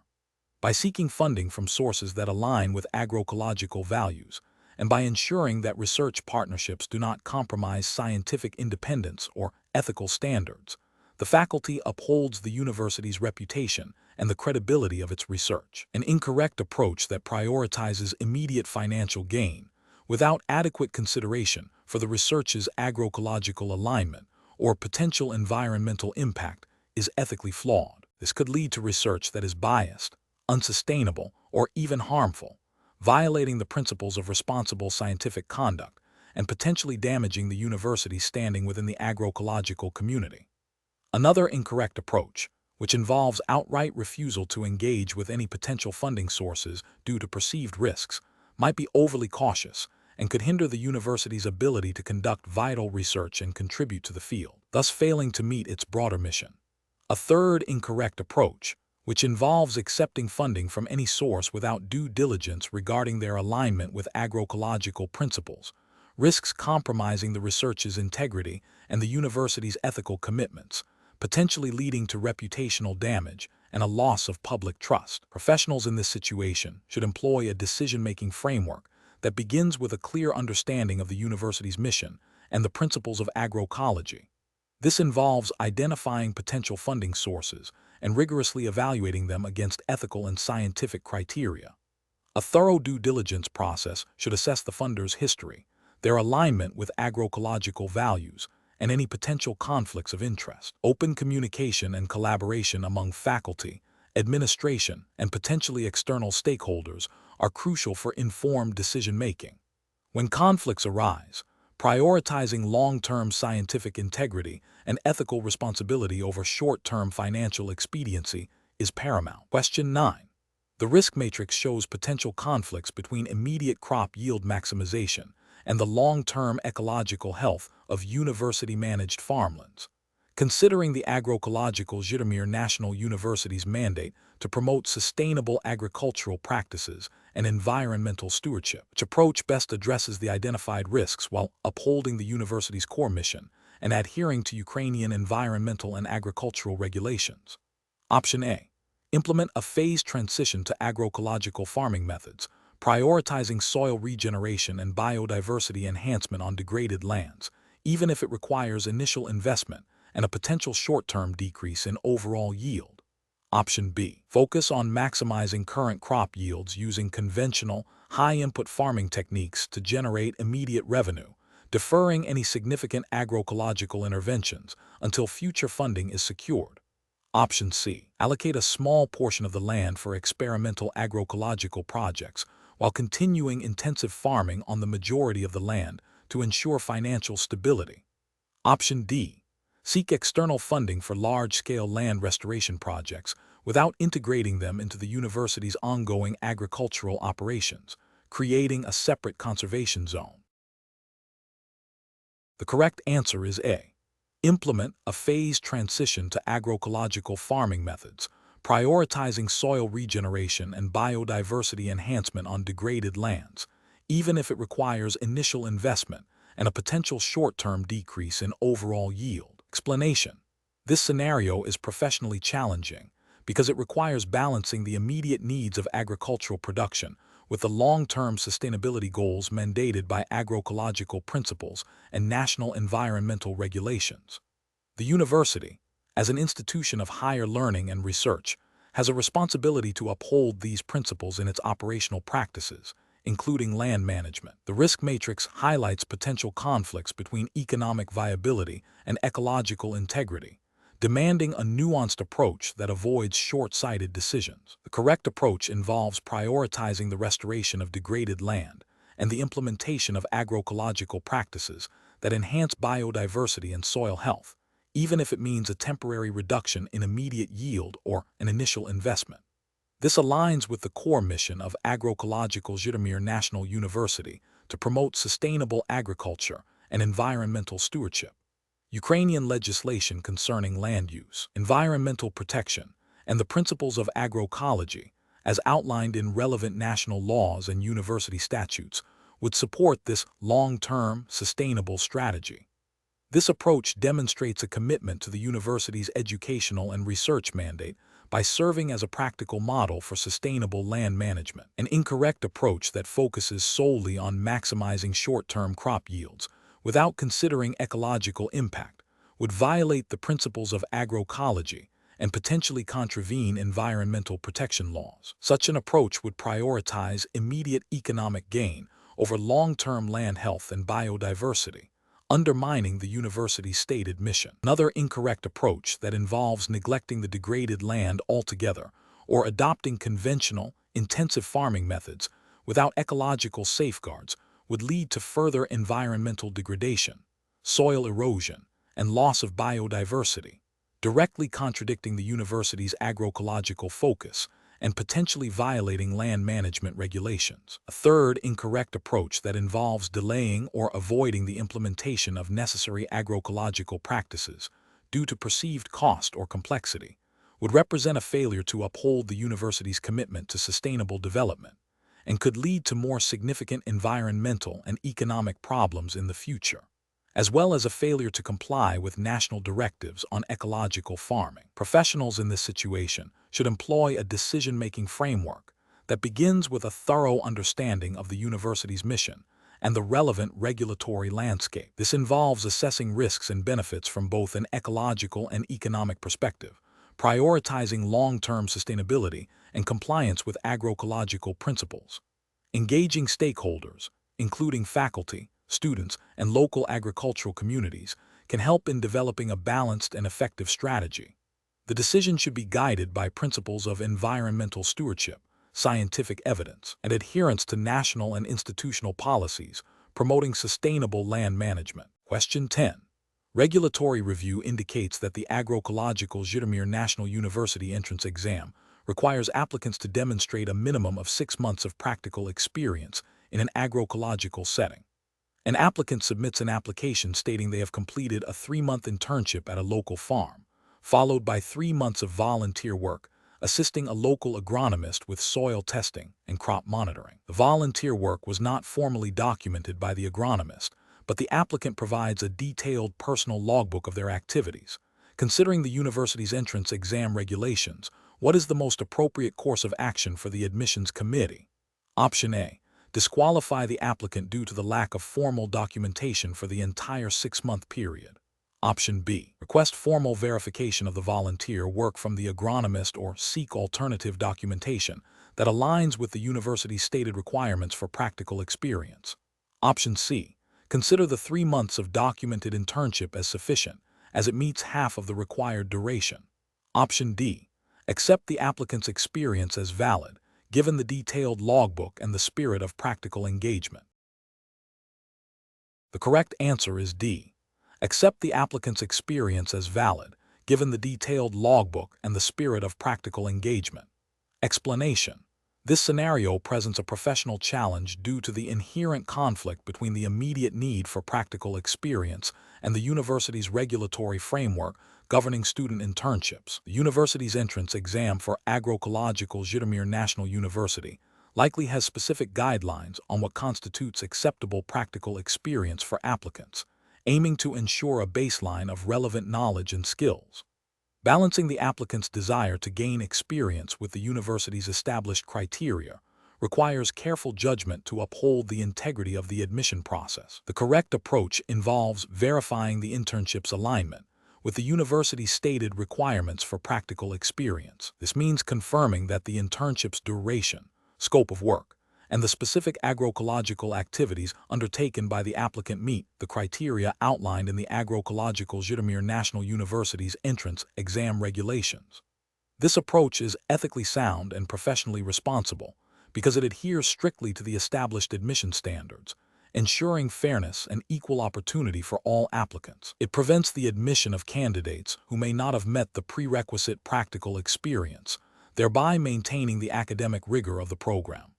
By seeking funding from sources that align with agroecological values, and by ensuring that research partnerships do not compromise scientific independence or ethical standards, the faculty upholds the university's reputation and the credibility of its research. An incorrect approach that prioritizes immediate financial gain without adequate consideration for the research's agroecological alignment or potential environmental impact is ethically flawed. This could lead to research that is biased, unsustainable, or even harmful, violating the principles of responsible scientific conduct and potentially damaging the university's standing within the agroecological community. Another incorrect approach, which involves outright refusal to engage with any potential funding sources due to perceived risks, might be overly cautious and could hinder the university's ability to conduct vital research and contribute to the field, thus failing to meet its broader mission. A third incorrect approach, which involves accepting funding from any source without due diligence regarding their alignment with agroecological principles, risks compromising the research's integrity and the university's ethical commitments, potentially leading to reputational damage and a loss of public trust. Professionals in this situation should employ a decision-making framework that begins with a clear understanding of the university's mission and the principles of agroecology. This involves identifying potential funding sources and rigorously evaluating them against ethical and scientific criteria. A thorough due diligence process should assess the funder's history, their alignment with agroecological values, and any potential conflicts of interest. Open communication and collaboration among faculty, administration, and potentially external stakeholders are crucial for informed decision-making. When conflicts arise, prioritizing long-term scientific integrity and ethical responsibility over short-term financial expediency is paramount. Question 9. The risk matrix shows potential conflicts between immediate crop yield maximization and the long-term ecological health of university-managed farmlands. Considering the Agroecological Zhitomir National University's mandate to promote sustainable agricultural practices and environmental stewardship, which approach best addresses the identified risks while upholding the university's core mission and adhering to Ukrainian environmental and agricultural regulations? Option A. Implement a phased transition to agroecological farming methods, prioritizing soil regeneration and biodiversity enhancement on degraded lands, even if it requires initial investment and a potential short-term decrease in overall yield. Option B. Focus on maximizing current crop yields using conventional, high-input farming techniques to generate immediate revenue, deferring any significant agroecological interventions until future funding is secured. Option C. Allocate a small portion of the land for experimental agroecological projects while continuing intensive farming on the majority of the land to ensure financial stability. Option D. Seek external funding for large-scale land restoration projects without integrating them into the university's ongoing agricultural operations, creating a separate conservation zone. The correct answer is A. Implement a phased transition to agroecological farming methods, prioritizing soil regeneration and biodiversity enhancement on degraded lands, even if it requires initial investment and a potential short-term decrease in overall yield. Explanation: this scenario is professionally challenging because it requires balancing the immediate needs of agricultural production with the long-term sustainability goals mandated by agroecological principles and national environmental regulations. The university, as an institution of higher learning and research, has a responsibility to uphold these principles in its operational practices, including land management. The risk matrix highlights potential conflicts between economic viability and ecological integrity, demanding a nuanced approach that avoids short-sighted decisions. The correct approach involves prioritizing the restoration of degraded land and the implementation of agroecological practices that enhance biodiversity and soil health, even if it means a temporary reduction in immediate yield or an initial investment. This aligns with the core mission of Agroecological Zhitomir National University to promote sustainable agriculture and environmental stewardship. Ukrainian legislation concerning land use, environmental protection, and the principles of agroecology, as outlined in relevant national laws and university statutes, would support this long-term, sustainable strategy. This approach demonstrates a commitment to the university's educational and research mandate by serving as a practical model for sustainable land management. An incorrect approach that focuses solely on maximizing short-term crop yields without considering ecological impact would violate the principles of agroecology and potentially contravene environmental protection laws. Such an approach would prioritize immediate economic gain over long-term land health and biodiversity, undermining the university's stated mission. Another incorrect approach that involves neglecting the degraded land altogether or adopting conventional, intensive farming methods without ecological safeguards would lead to further environmental degradation, soil erosion, and loss of biodiversity, directly contradicting the university's agroecological focus and potentially violating land management regulations. A third incorrect approach that involves delaying or avoiding the implementation of necessary agroecological practices due to perceived cost or complexity would represent a failure to uphold the university's commitment to sustainable development and could lead to more significant environmental and economic problems in the future, as well as a failure to comply with national directives on ecological farming. Professionals in this situation should employ a decision-making framework that begins with a thorough understanding of the university's mission and the relevant regulatory landscape. This involves assessing risks and benefits from both an ecological and economic perspective, prioritizing long-term sustainability and compliance with agroecological principles. Engaging stakeholders, including faculty, students, and local agricultural communities, can help in developing a balanced and effective strategy. The decision should be guided by principles of environmental stewardship, scientific evidence, and adherence to national and institutional policies promoting sustainable land management. Question 10. Regulatory review indicates that the Agroecological Zhitomir National University entrance exam requires applicants to demonstrate a minimum of 6 months of practical experience in an agroecological setting. An applicant submits an application stating they have completed a 3-month internship at a local farm, followed by 3 months of volunteer work, assisting a local agronomist with soil testing and crop monitoring. The volunteer work was not formally documented by the agronomist, but the applicant provides a detailed personal logbook of their activities. Considering the university's entrance exam regulations, what is the most appropriate course of action for the admissions committee? Option A. Disqualify the applicant due to the lack of formal documentation for the entire 6-month period. Option B. Request formal verification of the volunteer work from the agronomist or seek alternative documentation that aligns with the university's stated requirements for practical experience. Option C. Consider the 3 months of documented internship as sufficient, as it meets half of the required duration. Option D. Accept the applicant's experience as valid, given the detailed logbook and the spirit of practical engagement. The correct answer is D. Accept the applicant's experience as valid, given the detailed logbook and the spirit of practical engagement. Explanation: This scenario presents a professional challenge due to the inherent conflict between the immediate need for practical experience and the university's regulatory framework governing student internships. The university's entrance exam for Agroecological Zhitomir National University likely has specific guidelines on what constitutes acceptable practical experience for applicants, aiming to ensure a baseline of relevant knowledge and skills. Balancing the applicant's desire to gain experience with the university's established criteria requires careful judgment to uphold the integrity of the admission process. The correct approach involves verifying the internship's alignment with the university's stated requirements for practical experience. This means confirming that the internship's duration, scope of work, and the specific agroecological activities undertaken by the applicant meet the criteria outlined in the Agroecological Zhitomir National University's entrance exam regulations. This approach is ethically sound and professionally responsible because it adheres strictly to the established admission standards, ensuring fairness and equal opportunity for all applicants. It prevents the admission of candidates who may not have met the prerequisite practical experience, thereby maintaining the academic rigor of the program.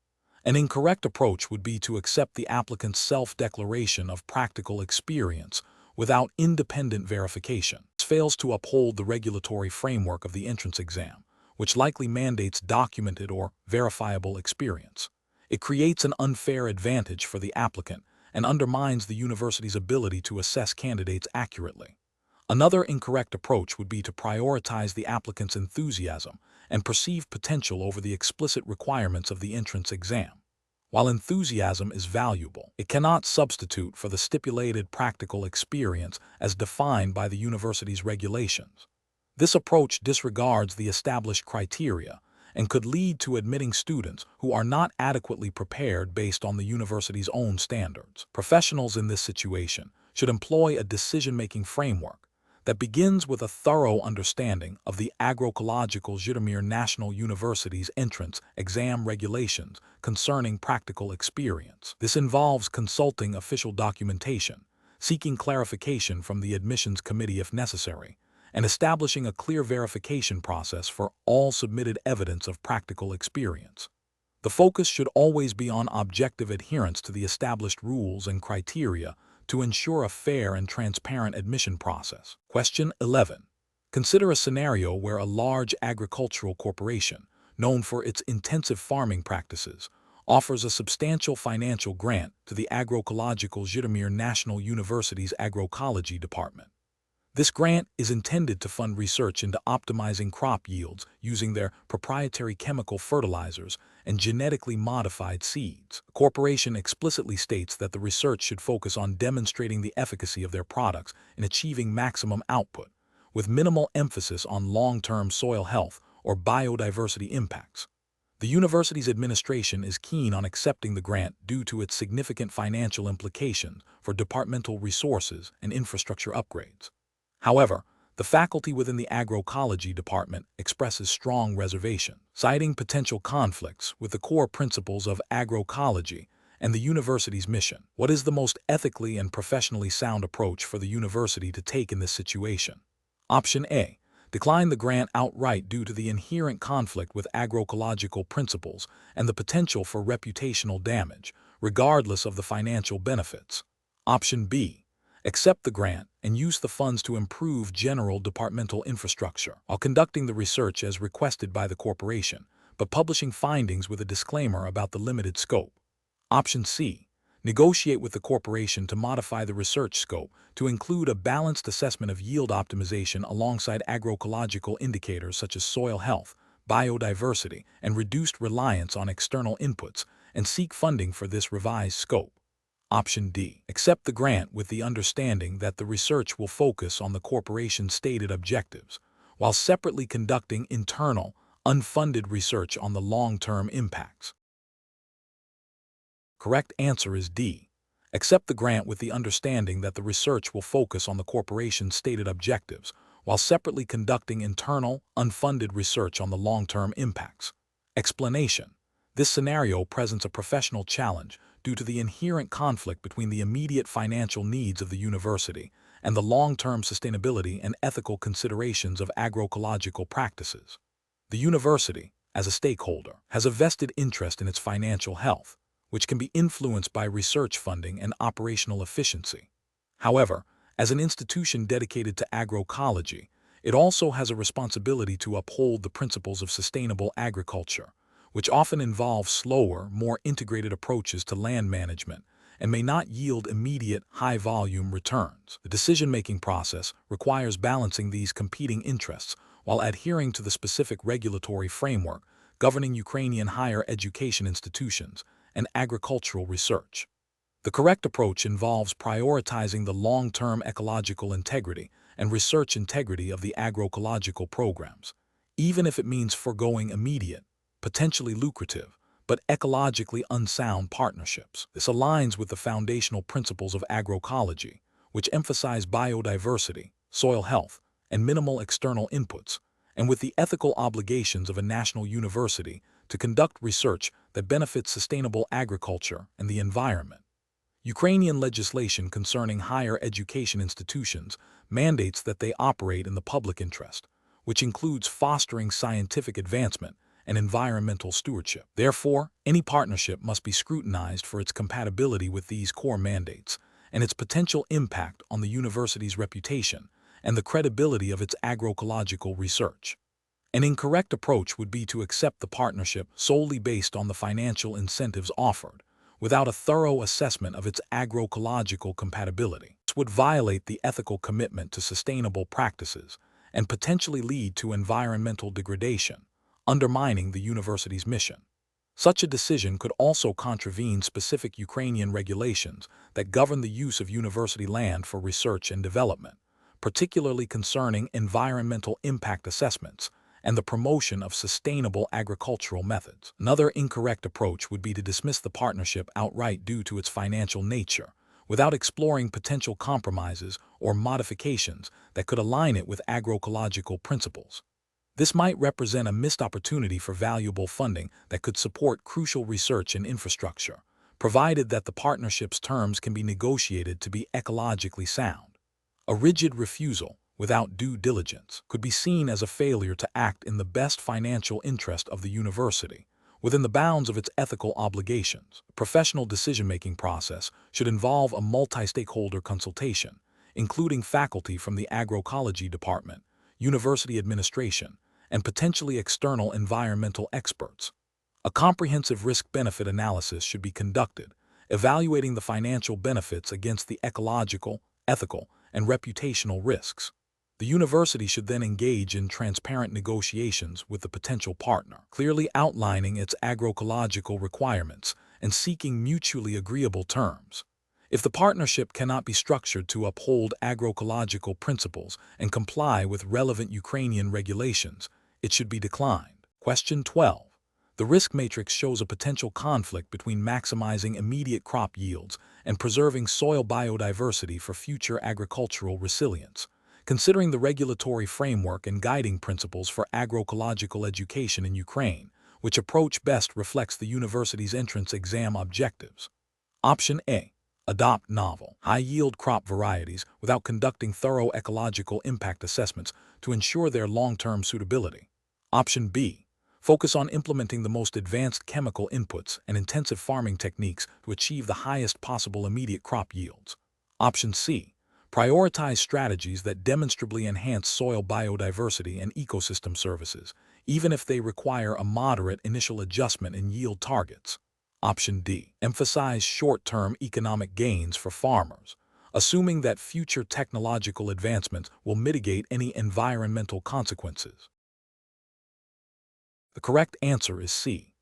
An incorrect approach would be to accept the applicant's self-declaration of practical experience without independent verification. This fails to uphold the regulatory framework of the entrance exam, which likely mandates documented or verifiable experience. It creates an unfair advantage for the applicant and undermines the university's ability to assess candidates accurately. Another incorrect approach would be to prioritize the applicant's enthusiasm and perceived potential over the explicit requirements of the entrance exam. While enthusiasm is valuable, it cannot substitute for the stipulated practical experience as defined by the university's regulations. This approach disregards the established criteria and could lead to admitting students who are not adequately prepared based on the university's own standards. Professionals in this situation should employ a decision-making framework that begins with a thorough understanding of the Agroecological Zhitomir National University's entrance exam regulations concerning practical experience. This involves consulting official documentation, seeking clarification from the admissions committee if necessary, and establishing a clear verification process for all submitted evidence of practical experience. The focus should always be on objective adherence to the established rules and criteria to ensure a fair and transparent admission process. Question 11. Consider a scenario where a large agricultural corporation, known for its intensive farming practices, offers a substantial financial grant to the Agroecological Zhitomir National University's Agroecology department. This grant is intended to fund research into optimizing crop yields using their proprietary chemical fertilizers and genetically modified seeds. The corporation explicitly states that the research should focus on demonstrating the efficacy of their products in achieving maximum output, with minimal emphasis on long-term soil health or biodiversity impacts. The university's administration is keen on accepting the grant due to its significant financial implications for departmental resources and infrastructure upgrades. However, the faculty within the agroecology department expresses strong reservation, citing potential conflicts with the core principles of agroecology and the university's mission. What is the most ethically and professionally sound approach for the university to take in this situation? Option A. Decline the grant outright due to the inherent conflict with agroecological principles and the potential for reputational damage, regardless of the financial benefits. Option B. Accept the grant and use the funds to improve general departmental infrastructure while conducting the research as requested by the corporation, but publishing findings with a disclaimer about the limited scope. Option C. Negotiate with the corporation to modify the research scope to include a balanced assessment of yield optimization alongside agroecological indicators such as soil health, biodiversity, and reduced reliance on external inputs, and seek funding for this revised scope. Option D. Accept the grant with the understanding that the research will focus on the corporation's stated objectives, while separately conducting internal, unfunded research on the long-term impacts. Correct answer is D. Accept the grant with the understanding that the research will focus on the corporation's stated objectives, while separately conducting internal, unfunded research on the long-term impacts. Explanation. This scenario presents a professional challenge due to the inherent conflict between the immediate financial needs of the university and the long-term sustainability and ethical considerations of agroecological practices. The university, as a stakeholder, has a vested interest in its financial health, which can be influenced by research funding and operational efficiency. However, as an institution dedicated to agroecology, it also has a responsibility to uphold the principles of sustainable agriculture, which often involve slower, more integrated approaches to land management and may not yield immediate, high-volume returns. The decision-making process requires balancing these competing interests while adhering to the specific regulatory framework governing Ukrainian higher education institutions and agricultural research. The correct approach involves prioritizing the long-term ecological integrity and research integrity of the agroecological programs, even if it means foregoing immediate, potentially lucrative, but ecologically unsound partnerships. This aligns with the foundational principles of agroecology, which emphasize biodiversity, soil health, and minimal external inputs, and with the ethical obligations of a national university to conduct research that benefits sustainable agriculture and the environment. Ukrainian legislation concerning higher education institutions mandates that they operate in the public interest, which includes fostering scientific advancement and environmental stewardship. Therefore, any partnership must be scrutinized for its compatibility with these core mandates and its potential impact on the university's reputation and the credibility of its agroecological research. An incorrect approach would be to accept the partnership solely based on the financial incentives offered, without a thorough assessment of its agroecological compatibility. This would violate the ethical commitment to sustainable practices and potentially lead to environmental degradation, undermining the university's mission. Such a decision could also contravene specific Ukrainian regulations that govern the use of university land for research and development, particularly concerning environmental impact assessments and the promotion of sustainable agricultural methods. Another incorrect approach would be to dismiss the partnership outright due to its financial nature, without exploring potential compromises or modifications that could align it with agroecological principles. This might represent a missed opportunity for valuable funding that could support crucial research and infrastructure, provided that the partnership's terms can be negotiated to be ecologically sound. A rigid refusal, without due diligence, could be seen as a failure to act in the best financial interest of the university, within the bounds of its ethical obligations. A professional decision-making process should involve a multi-stakeholder consultation, including faculty from the agroecology department, university administration, and potentially external environmental experts. A comprehensive risk-benefit analysis should be conducted, evaluating the financial benefits against the ecological, ethical, and reputational risks. The university should then engage in transparent negotiations with the potential partner, clearly outlining its agroecological requirements and seeking mutually agreeable terms. If the partnership cannot be structured to uphold agroecological principles and comply with relevant Ukrainian regulations, it should be declined. Question 12. The risk matrix shows a potential conflict between maximizing immediate crop yields and preserving soil biodiversity for future agricultural resilience. Considering the regulatory framework and guiding principles for agroecological education in Ukraine, which approach best reflects the university's entrance exam objectives? Option A. Adopt novel, high-yield crop varieties without conducting thorough ecological impact assessments to ensure their long-term suitability. Option B. Focus on implementing the most advanced chemical inputs and intensive farming techniques to achieve the highest possible immediate crop yields. Option C. Prioritize strategies that demonstrably enhance soil biodiversity and ecosystem services, even if they require a moderate initial adjustment in yield targets. Option D. Emphasize short-term economic gains for farmers, assuming that future technological advancements will mitigate any environmental consequences. The correct answer is C.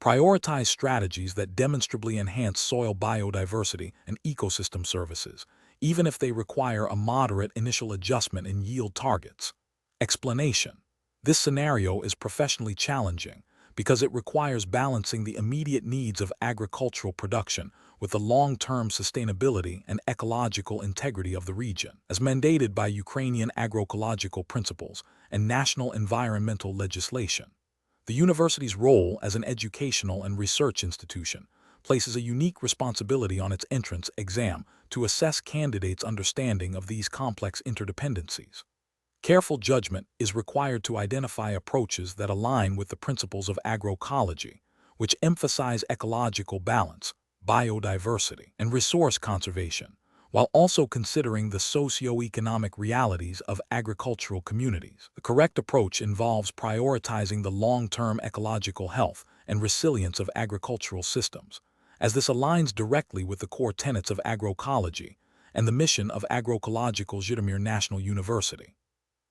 Prioritize strategies that demonstrably enhance soil biodiversity and ecosystem services, even if they require a moderate initial adjustment in yield targets. Explanation: this scenario is professionally challenging because it requires balancing the immediate needs of agricultural production with the long-term sustainability and ecological integrity of the region, as mandated by Ukrainian agroecological principles and national environmental legislation. The university's role as an educational and research institution places a unique responsibility on its entrance exam to assess candidates' understanding of these complex interdependencies. Careful judgment is required to identify approaches that align with the principles of agroecology, which emphasize ecological balance, biodiversity, and resource conservation, while also considering the socio-economic realities of agricultural communities. The correct approach involves prioritizing the long-term ecological health and resilience of agricultural systems, as this aligns directly with the core tenets of agroecology and the mission of Agroecological Zhitomir National University.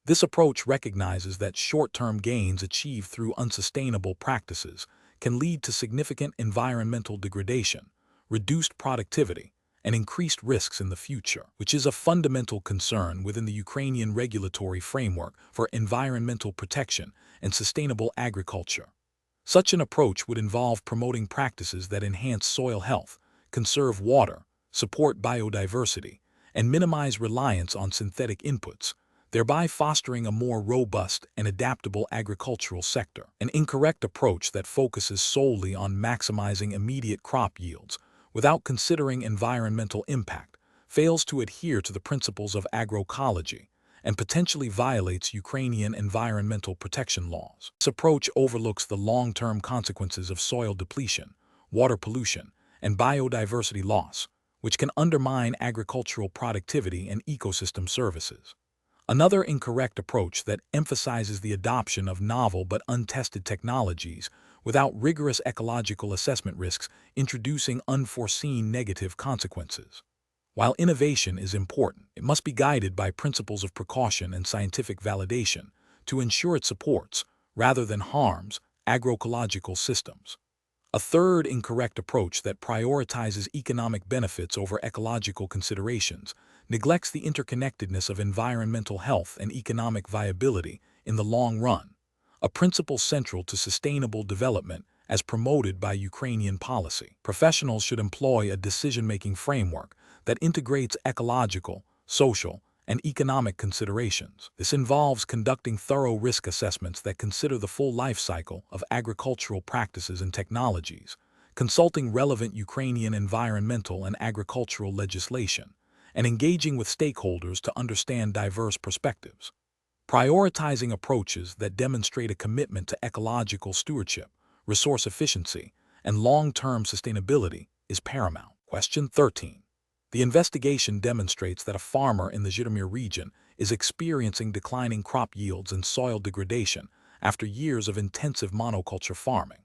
This approach recognizes that short-term gains achieved through unsustainable practices can lead to significant environmental degradation, reduced productivity, and increased risks in the future, which is a fundamental concern within the Ukrainian regulatory framework for environmental protection and sustainable agriculture. Such an approach would involve promoting practices that enhance soil health, conserve water, support biodiversity, and minimize reliance on synthetic inputs, thereby fostering a more robust and adaptable agricultural sector. An incorrect approach that focuses solely on maximizing immediate crop yields without considering environmental impact fails to adhere to the principles of agroecology and potentially violates Ukrainian environmental protection laws. This approach overlooks the long-term consequences of soil depletion, water pollution, and biodiversity loss, which can undermine agricultural productivity and ecosystem services. Another incorrect approach that emphasizes the adoption of novel but untested technologies without rigorous ecological assessment risks introducing unforeseen negative consequences. While innovation is important, it must be guided by principles of precaution and scientific validation to ensure it supports, rather than harms, agroecological systems. A third incorrect approach that prioritizes economic benefits over ecological considerations neglects the interconnectedness of environmental health and economic viability in the long run, a principle central to sustainable development as promoted by Ukrainian policy. Professionals should employ a decision-making framework that integrates ecological, social, and economic considerations. This involves conducting thorough risk assessments that consider the full life cycle of agricultural practices and technologies, consulting relevant Ukrainian environmental and agricultural legislation, and engaging with stakeholders to understand diverse perspectives. Prioritizing approaches that demonstrate a commitment to ecological stewardship, resource efficiency, and long-term sustainability is paramount. Question 13. The investigation demonstrates that a farmer in the Zhitomir region is experiencing declining crop yields and soil degradation after years of intensive monoculture farming.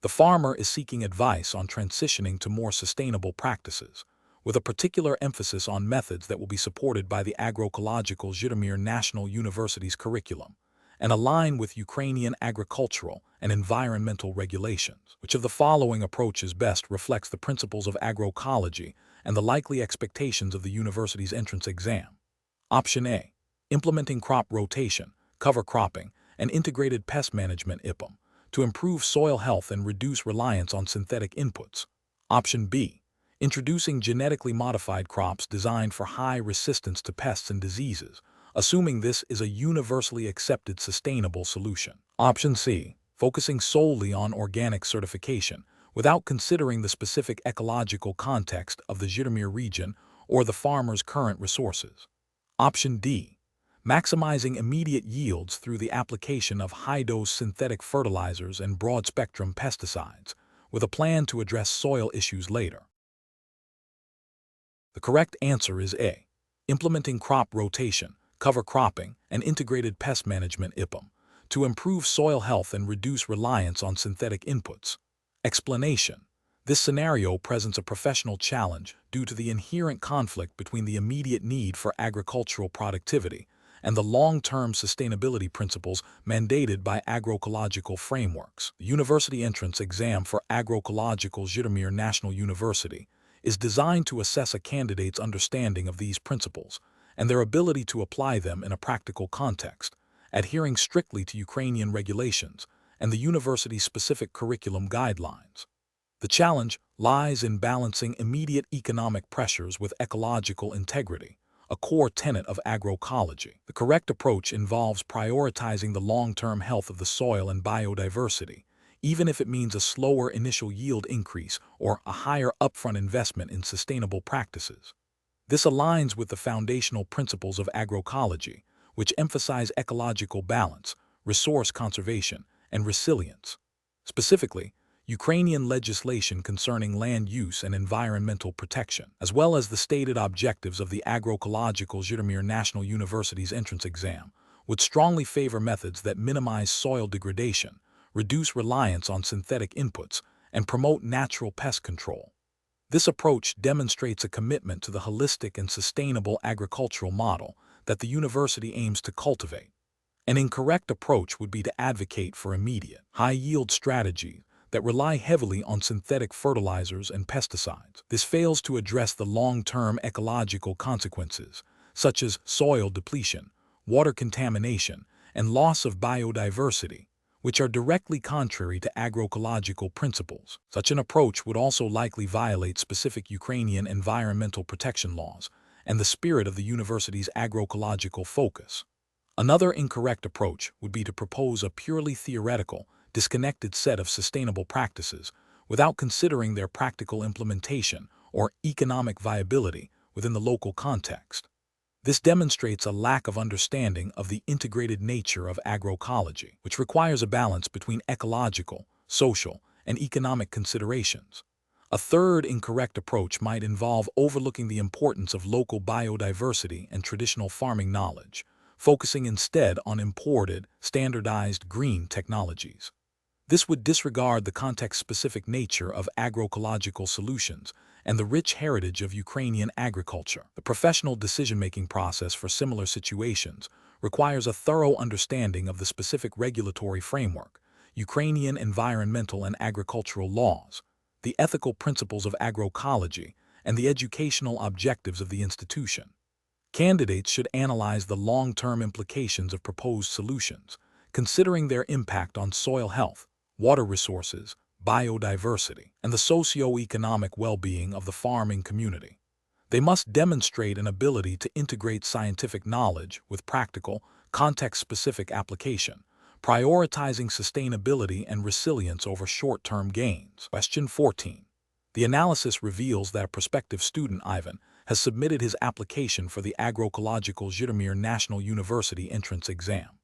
The farmer is seeking advice on transitioning to more sustainable practices, with a particular emphasis on methods that will be supported by the Agroecological Zhitomir National University's curriculum and align with Ukrainian agricultural and environmental regulations. Which of the following approaches best reflects the principles of agroecology and the likely expectations of the university's entrance exam? Option A. Implementing crop rotation, cover cropping, and integrated pest management (IPM) to improve soil health and reduce reliance on synthetic inputs. Option B. Introducing genetically modified crops designed for high resistance to pests and diseases, assuming this is a universally accepted sustainable solution. Option C. Focusing solely on organic certification, without considering the specific ecological context of the Zhitomir region or the farmer's current resources. Option D. Maximizing immediate yields through the application of high-dose synthetic fertilizers and broad-spectrum pesticides, with a plan to address soil issues later. The correct answer is A. Implementing crop rotation, cover cropping, and integrated pest management (IPM) to improve soil health and reduce reliance on synthetic inputs. Explanation: this scenario presents a professional challenge due to the inherent conflict between the immediate need for agricultural productivity and the long-term sustainability principles mandated by agroecological frameworks. The university entrance exam for Agroecological Zhitomir National University is designed to assess a candidate's understanding of these principles and their ability to apply them in a practical context, adhering strictly to Ukrainian regulations and the university's specific curriculum guidelines. The challenge lies in balancing immediate economic pressures with ecological integrity, a core tenet of agroecology. The correct approach involves prioritizing the long-term health of the soil and biodiversity, even if it means a slower initial yield increase or a higher upfront investment in sustainable practices. This aligns with the foundational principles of agroecology, which emphasize ecological balance, resource conservation, and resilience. Specifically, Ukrainian legislation concerning land use and environmental protection, as well as the stated objectives of the Agroecological Zhitomir National University's entrance exam, would strongly favor methods that minimize soil degradation, reduce reliance on synthetic inputs, and promote natural pest control. This approach demonstrates a commitment to the holistic and sustainable agricultural model that the university aims to cultivate. An incorrect approach would be to advocate for immediate, high-yield strategies that rely heavily on synthetic fertilizers and pesticides. This fails to address the long-term ecological consequences, such as soil depletion, water contamination, and loss of biodiversity, which are directly contrary to agroecological principles. Such an approach would also likely violate specific Ukrainian environmental protection laws and the spirit of the university's agroecological focus. Another incorrect approach would be to propose a purely theoretical, disconnected set of sustainable practices without considering their practical implementation or economic viability within the local context. This demonstrates a lack of understanding of the integrated nature of agroecology, which requires a balance between ecological, social, and economic considerations. A third incorrect approach might involve overlooking the importance of local biodiversity and traditional farming knowledge, focusing instead on imported, standardized green technologies. This would disregard the context-specific nature of agroecological solutions and the rich heritage of Ukrainian agriculture. The professional decision-making process for similar situations requires a thorough understanding of the specific regulatory framework, Ukrainian environmental and agricultural laws, the ethical principles of agroecology, and the educational objectives of the institution. Candidates should analyze the long-term implications of proposed solutions, considering their impact on soil health, water resources, biodiversity, and the socio-economic well-being of the farming community. They must demonstrate an ability to integrate scientific knowledge with practical, context-specific application, prioritizing sustainability and resilience over short-term gains. Question 14. The analysis reveals that a prospective student, Ivan, has submitted his application for the Agroecological Zhitomir National University entrance exam.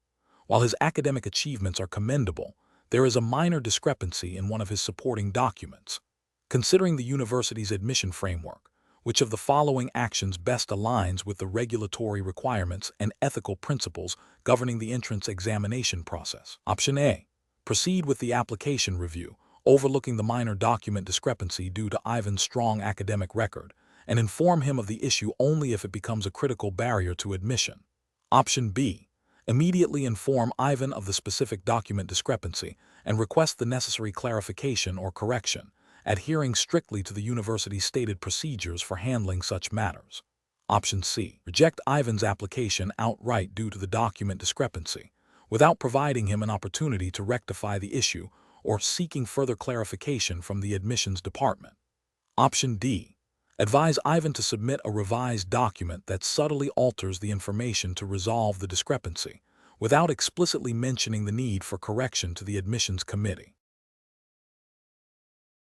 While his academic achievements are commendable, there is a minor discrepancy in one of his supporting documents. Considering the university's admission framework, which of the following actions best aligns with the regulatory requirements and ethical principles governing the entrance examination process? Option A. Proceed with the application review, overlooking the minor document discrepancy due to Ivan's strong academic record, and inform him of the issue only if it becomes a critical barrier to admission. Option B. Immediately inform Ivan of the specific document discrepancy and request the necessary clarification or correction, adhering strictly to the university's stated procedures for handling such matters. Option C. Reject Ivan's application outright due to the document discrepancy, without providing him an opportunity to rectify the issue or seeking further clarification from the admissions department. Option D. Advise Ivan to submit a revised document that subtly alters the information to resolve the discrepancy, without explicitly mentioning the need for correction to the admissions committee.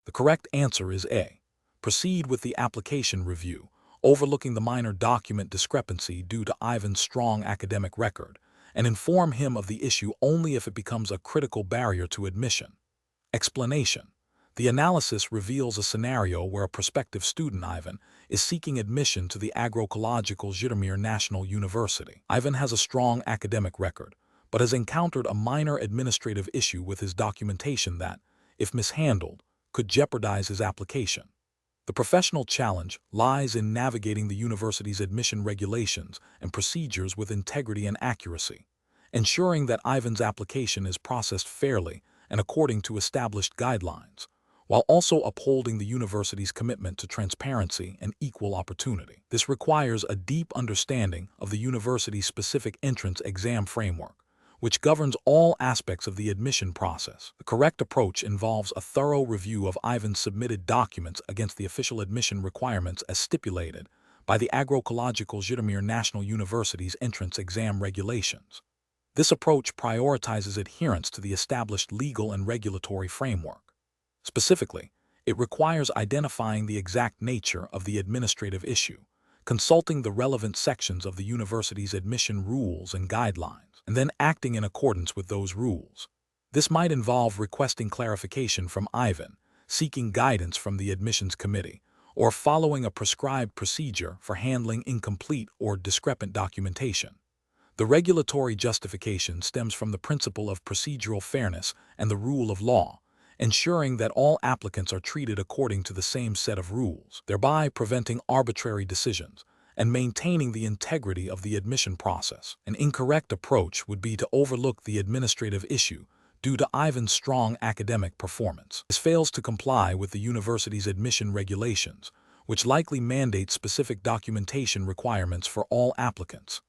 The correct answer is A. Proceed with the application review, overlooking the minor document discrepancy due to Ivan's strong academic record, and inform him of the issue only if it becomes a critical barrier to admission. Explanation. The analysis reveals a scenario where a prospective student, Ivan, is seeking admission to the Agroecological Zhitomir National University. Ivan has a strong academic record, but has encountered a minor administrative issue with his documentation that, if mishandled, could jeopardize his application. The professional challenge lies in navigating the university's admission regulations and procedures with integrity and accuracy, ensuring that Ivan's application is processed fairly and according to established guidelines, while also upholding the university's commitment to transparency and equal opportunity. This requires a deep understanding of the university's specific entrance exam framework, which governs all aspects of the admission process. The correct approach involves a thorough review of Ivan's submitted documents against the official admission requirements as stipulated by the Agroecological Zhitomir National University's entrance exam regulations. This approach prioritizes adherence to the established legal and regulatory framework. Specifically, it requires identifying the exact nature of the administrative issue, consulting the relevant sections of the university's admission rules and guidelines, and then acting in accordance with those rules. This might involve requesting clarification from Ivan, seeking guidance from the admissions committee, or following a prescribed procedure for handling incomplete or discrepant documentation. The regulatory justification stems from the principle of procedural fairness and the rule of law, ensuring that all applicants are treated according to the same set of rules, thereby preventing arbitrary decisions and maintaining the integrity of the admission process. An incorrect approach would be to overlook the administrative issue due to Ivan's strong academic performance. This fails to comply with the university's admission regulations, which likely mandate specific documentation requirements for all applicants.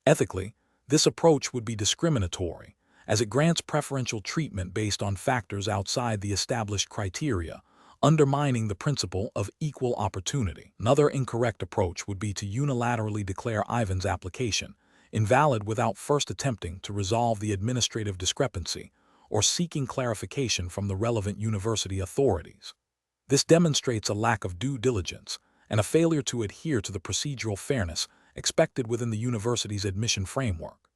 Ethically, this approach would be discriminatory, as it grants preferential treatment based on factors outside the established criteria, undermining the principle of equal opportunity. Another incorrect approach would be to unilaterally declare Ivan's application invalid without first attempting to resolve the administrative discrepancy or seeking clarification from the relevant university authorities. This demonstrates a lack of due diligence and a failure to adhere to the procedural fairness expected within the university's admission framework.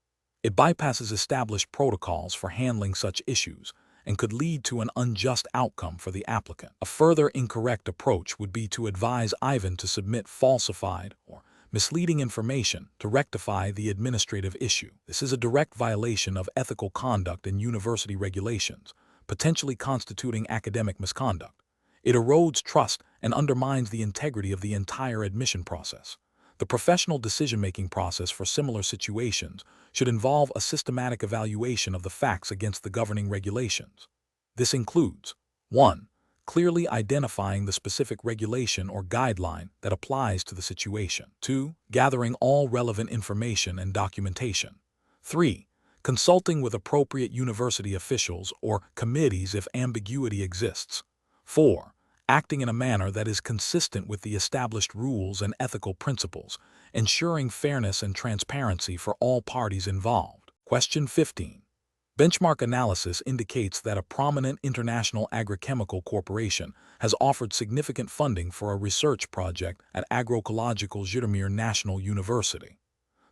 It bypasses established protocols for handling such issues and could lead to an unjust outcome for the applicant. A further incorrect approach would be to advise Ivan to submit falsified or misleading information to rectify the administrative issue. This is a direct violation of ethical conduct and university regulations, potentially constituting academic misconduct. It erodes trust and undermines the integrity of the entire admission process. The professional decision-making process for similar situations should involve a systematic evaluation of the facts against the governing regulations. This includes 1. Clearly identifying the specific regulation or guideline that applies to the situation. 2. Gathering all relevant information and documentation. 3. Consulting with appropriate university officials or committees if ambiguity exists. 4. Acting in a manner that is consistent with the established rules and ethical principles, ensuring fairness and transparency for all parties involved. Question 15. Benchmark analysis indicates that a prominent international agrochemical corporation has offered significant funding for a research project at Agroecological Zhitomir National University.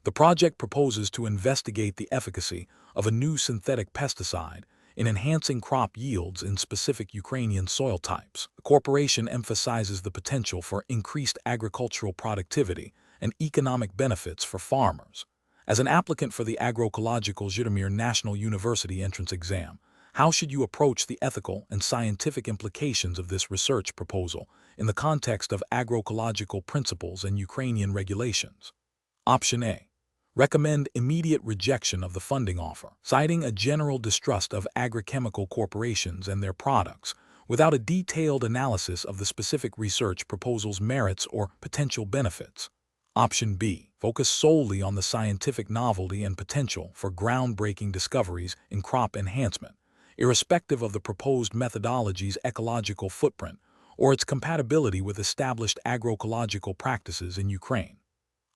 The project proposes to investigate the efficacy of a new synthetic pesticide in enhancing crop yields in specific Ukrainian soil types. The corporation emphasizes the potential for increased agricultural productivity and economic benefits for farmers. As an applicant for the Agroecological Zhitomir National University entrance exam, how should you approach the ethical and scientific implications of this research proposal in the context of agroecological principles and Ukrainian regulations? Option A. Recommend immediate rejection of the funding offer, citing a general distrust of agrochemical corporations and their products, without a detailed analysis of the specific research proposal's merits or potential benefits. Option B. Focus solely on the scientific novelty and potential for groundbreaking discoveries in crop enhancement, irrespective of the proposed methodology's ecological footprint or its compatibility with established agroecological practices in Ukraine.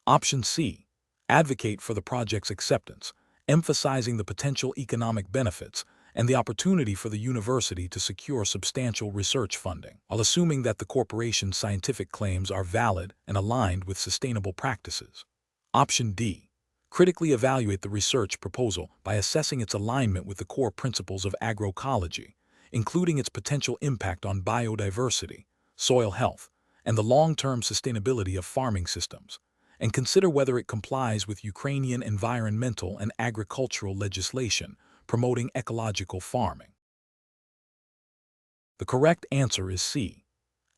Option C. Advocate for the project's acceptance, emphasizing the potential economic benefits and the opportunity for the university to secure substantial research funding, while assuming that the corporation's scientific claims are valid and aligned with sustainable practices. Option D. Critically evaluate the research proposal by assessing its alignment with the core principles of agroecology, including its potential impact on biodiversity, soil health, and the long-term sustainability of farming systems, and consider whether it complies with Ukrainian environmental and agricultural legislation promoting ecological farming. The correct answer is C.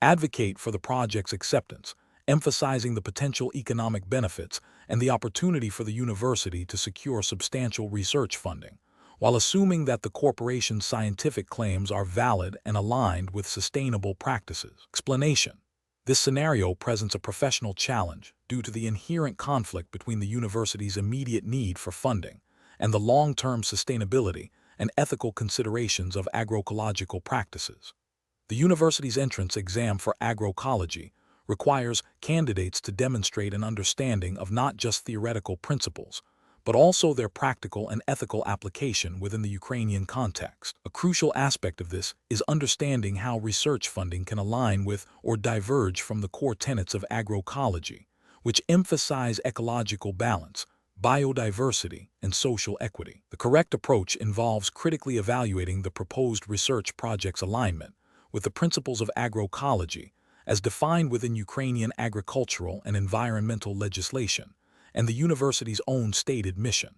Advocate for the project's acceptance, emphasizing the potential economic benefits and the opportunity for the university to secure substantial research funding, while assuming that the corporation's scientific claims are valid and aligned with sustainable practices. Explanation. This scenario presents a professional challenge due to the inherent conflict between the university's immediate need for funding and the long-term sustainability and ethical considerations of agroecological practices. The university's entrance exam for agroecology requires candidates to demonstrate an understanding of not just theoretical principles, but also their practical and ethical application within the Ukrainian context. A crucial aspect of this is understanding how research funding can align with or diverge from the core tenets of agroecology, which emphasize ecological balance, biodiversity, and social equity. The correct approach involves critically evaluating the proposed research project's alignment with the principles of agroecology as defined within Ukrainian agricultural and environmental legislation and the university's own stated mission.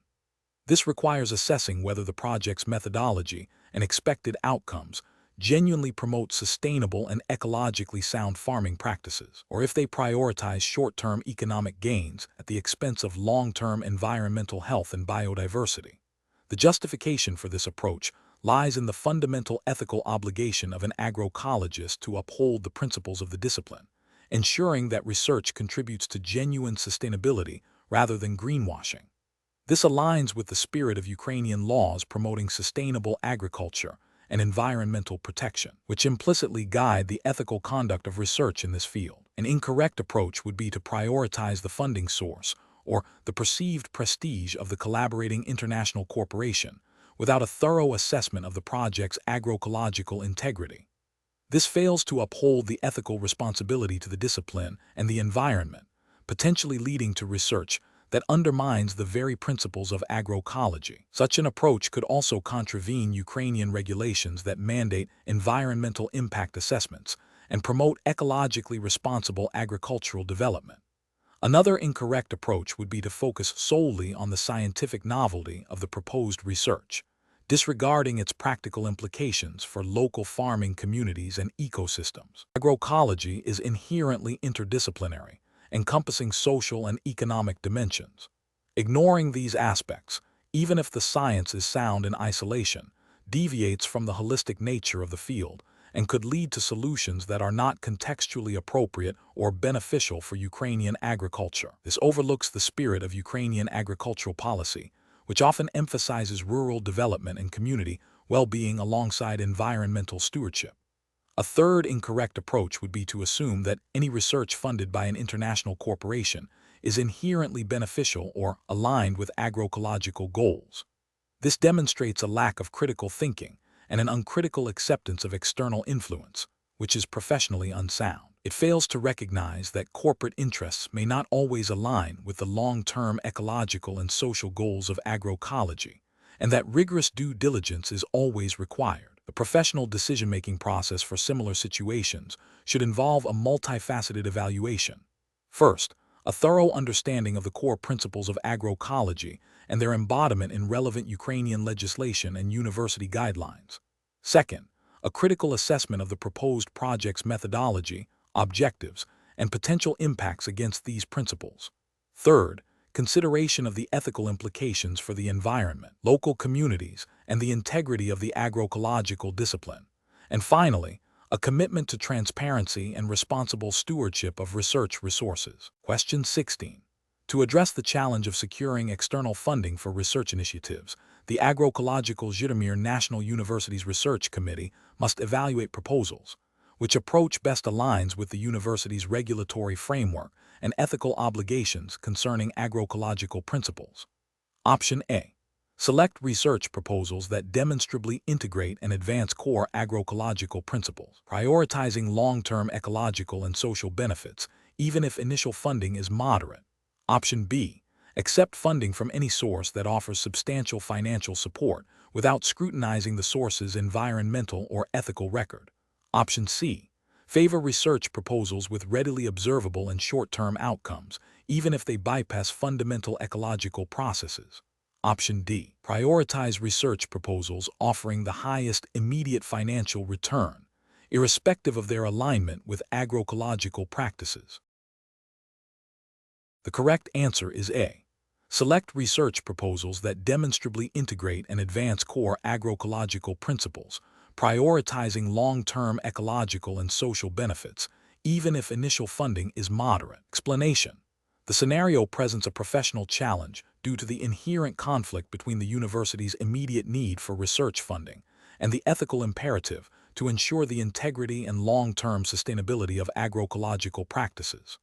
This requires assessing whether the project's methodology and expected outcomes genuinely promote sustainable and ecologically sound farming practices, or if they prioritize short-term economic gains at the expense of long-term environmental health and biodiversity. The justification for this approach lies in the fundamental ethical obligation of an agroecologist to uphold the principles of the discipline, ensuring that research contributes to genuine sustainability rather than greenwashing. This aligns with the spirit of Ukrainian laws promoting sustainable agriculture and environmental protection, which implicitly guide the ethical conduct of research in this field. An incorrect approach would be to prioritize the funding source or the perceived prestige of the collaborating international corporation without a thorough assessment of the project's agroecological integrity. This fails to uphold the ethical responsibility to the discipline and the environment, potentially leading to research that undermines the very principles of agroecology. Such an approach could also contravene Ukrainian regulations that mandate environmental impact assessments and promote ecologically responsible agricultural development. Another incorrect approach would be to focus solely on the scientific novelty of the proposed research, disregarding its practical implications for local farming communities and ecosystems. Agroecology is inherently interdisciplinary, encompassing social and economic dimensions. Ignoring these aspects, even if the science is sound in isolation, deviates from the holistic nature of the field and could lead to solutions that are not contextually appropriate or beneficial for Ukrainian agriculture. This overlooks the spirit of Ukrainian agricultural policy, which often emphasizes rural development and community well-being alongside environmental stewardship. A third incorrect approach would be to assume that any research funded by an international corporation is inherently beneficial or aligned with agroecological goals. This demonstrates a lack of critical thinking and an uncritical acceptance of external influence, which is professionally unsound. It fails to recognize that corporate interests may not always align with the long-term ecological and social goals of agroecology, and that rigorous due diligence is always required. The professional decision-making process for similar situations should involve a multifaceted evaluation. First, a thorough understanding of the core principles of agroecology and their embodiment in relevant Ukrainian legislation and university guidelines. Second, a critical assessment of the proposed project's methodology, objectives, and potential impacts against these principles. Third, consideration of the ethical implications for the environment, local communities, and the integrity of the agroecological discipline. And finally, a commitment to transparency and responsible stewardship of research resources. Question 16. To address the challenge of securing external funding for research initiatives, the Agroecological Zhitomir National University's Research Committee must evaluate proposals. Which approach best aligns with the university's regulatory framework and ethical obligations concerning agroecological principles? Option A. Select research proposals that demonstrably integrate and advance core agroecological principles, prioritizing long-term ecological and social benefits, even if initial funding is moderate. Option B. Accept funding from any source that offers substantial financial support without scrutinizing the source's environmental or ethical record. Option C. Favor research proposals with readily observable and short-term outcomes, even if they bypass fundamental ecological processes. Option D. Prioritize research proposals offering the highest immediate financial return, irrespective of their alignment with agroecological practices. The correct answer is A. Select research proposals that demonstrably integrate and advance core agroecological principles, prioritizing long-term ecological and social benefits, even if initial funding is moderate. Explanation. The scenario presents a professional challenge due to the inherent conflict between the university's immediate need for research funding and the ethical imperative to ensure the integrity and long-term sustainability of agroecological practices.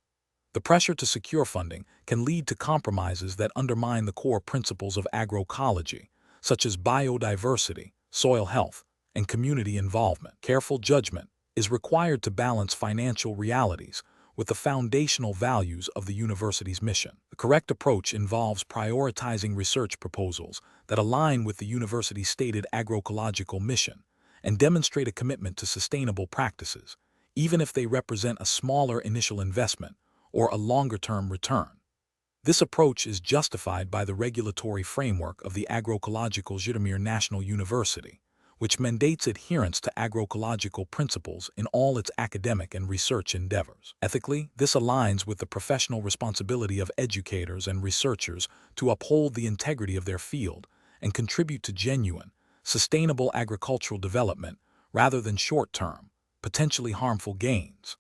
The pressure to secure funding can lead to compromises that undermine the core principles of agroecology, such as biodiversity, soil health, and community involvement. Careful judgment is required to balance financial realities with the foundational values of the university's mission. The correct approach involves prioritizing research proposals that align with the university's stated agroecological mission and demonstrate a commitment to sustainable practices, even if they represent a smaller initial investment or a longer-term return. This approach is justified by the regulatory framework of the Agroecological Zhitomir National University, which mandates adherence to agroecological principles in all its academic and research endeavors. Ethically, this aligns with the professional responsibility of educators and researchers to uphold the integrity of their field and contribute to genuine, sustainable agricultural development rather than short-term, potentially harmful gains.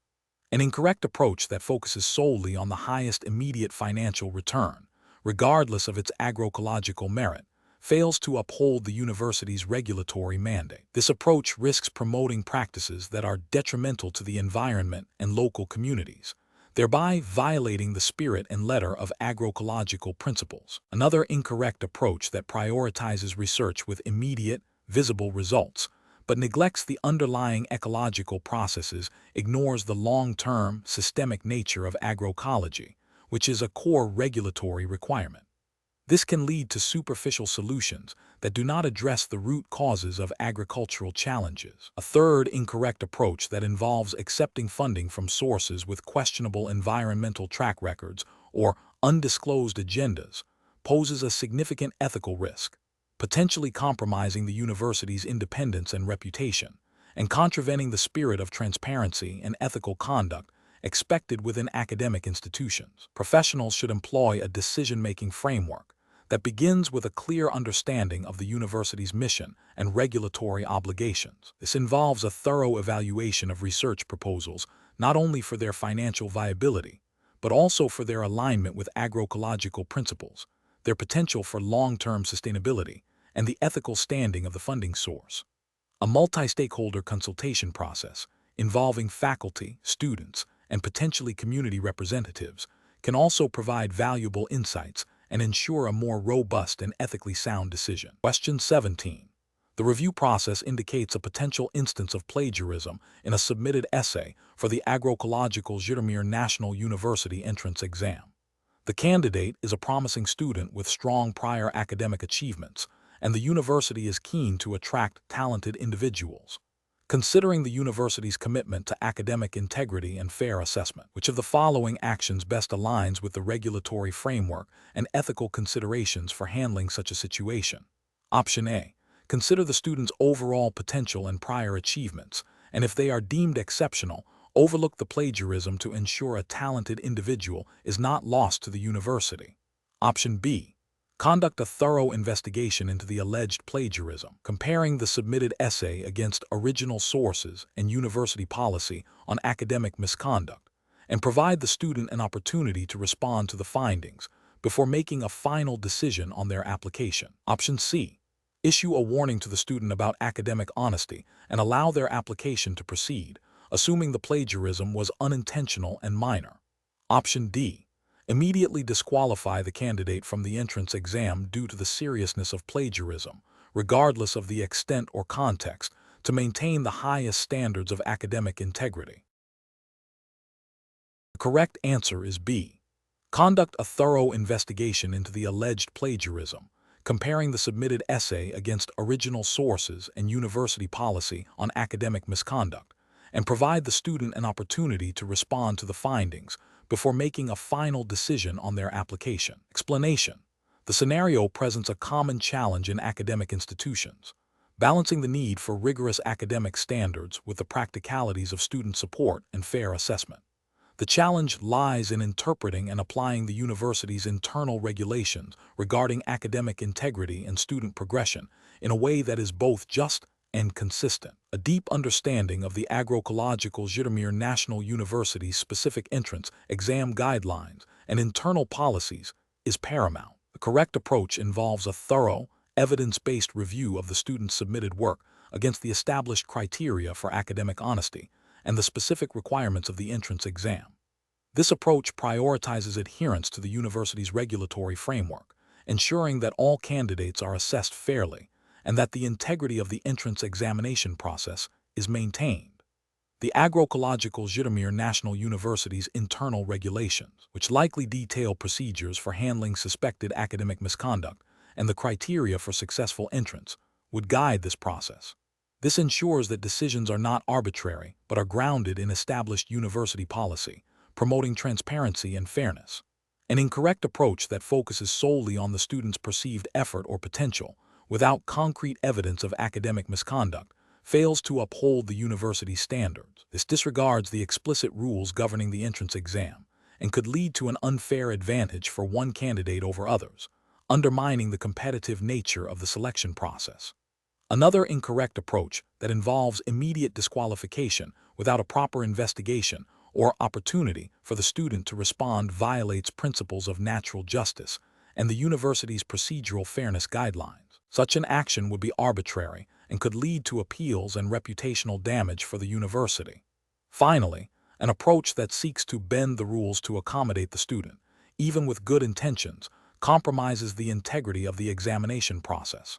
An incorrect approach that focuses solely on the highest immediate financial return, regardless of its agroecological merit, fails to uphold the university's regulatory mandate. This approach risks promoting practices that are detrimental to the environment and local communities, thereby violating the spirit and letter of agroecological principles. Another incorrect approach that prioritizes research with immediate, visible results, but neglects the underlying ecological processes, ignores the long-term, systemic nature of agroecology, which is a core regulatory requirement. This can lead to superficial solutions that do not address the root causes of agricultural challenges. A third incorrect approach that involves accepting funding from sources with questionable environmental track records or undisclosed agendas poses a significant ethical risk, potentially compromising the university's independence and reputation, and contravening the spirit of transparency and ethical conduct expected within academic institutions. Professionals should employ a decision-making framework that begins with a clear understanding of the university's mission and regulatory obligations. This involves a thorough evaluation of research proposals, not only for their financial viability, but also for their alignment with agroecological principles, their potential for long-term sustainability, and the ethical standing of the funding source. A multi-stakeholder consultation process involving faculty, students, and potentially community representatives can also provide valuable insights and ensure a more robust and ethically sound decision. Question 17. The review process indicates a potential instance of plagiarism in a submitted essay for the Agroecological Zhitomir National University entrance exam. The candidate is a promising student with strong prior academic achievements, and the university is keen to attract talented individuals. Considering the university's commitment to academic integrity and fair assessment, which of the following actions best aligns with the regulatory framework and ethical considerations for handling such a situation? Option A. Consider the student's overall potential and prior achievements, and if they are deemed exceptional, overlook the plagiarism to ensure a talented individual is not lost to the university. Option B. Conduct a thorough investigation into the alleged plagiarism, comparing the submitted essay against original sources and university policy on academic misconduct, and provide the student an opportunity to respond to the findings before making a final decision on their application. Option C. Issue a warning to the student about academic honesty and allow their application to proceed, assuming the plagiarism was unintentional and minor. Option D. Immediately disqualify the candidate from the entrance exam due to the seriousness of plagiarism, regardless of the extent or context, to maintain the highest standards of academic integrity. The correct answer is B. Conduct a thorough investigation into the alleged plagiarism, comparing the submitted essay against original sources and university policy on academic misconduct, and provide the student an opportunity to respond to the findings before making a final decision on their application. Explanation. The scenario presents a common challenge in academic institutions, balancing the need for rigorous academic standards with the practicalities of student support and fair assessment. The challenge lies in interpreting and applying the university's internal regulations regarding academic integrity and student progression in a way that is both just and consistent. A deep understanding of the Agroecological Zhitomir National University's specific entrance, exam guidelines, and internal policies is paramount. The correct approach involves a thorough, evidence-based review of the student's submitted work against the established criteria for academic honesty and the specific requirements of the entrance exam. This approach prioritizes adherence to the university's regulatory framework, ensuring that all candidates are assessed fairly and that the integrity of the entrance examination process is maintained. the Agroecological Zhitomir National University's internal regulations, which likely detail procedures for handling suspected academic misconduct and the criteria for successful entrance, would guide this process. This ensures that decisions are not arbitrary but are grounded in established university policy, promoting transparency and fairness. An incorrect approach that focuses solely on the student's perceived effort or potential, without concrete evidence of academic misconduct, fails to uphold the university's standards. This disregards the explicit rules governing the entrance exam and could lead to an unfair advantage for one candidate over others, undermining the competitive nature of the selection process. Another incorrect approach that involves immediate disqualification without a proper investigation or opportunity for the student to respond violates principles of natural justice and the university's procedural fairness guidelines. Such an action would be arbitrary and could lead to appeals and reputational damage for the university. Finally, an approach that seeks to bend the rules to accommodate the student, even with good intentions, compromises the integrity of the examination process.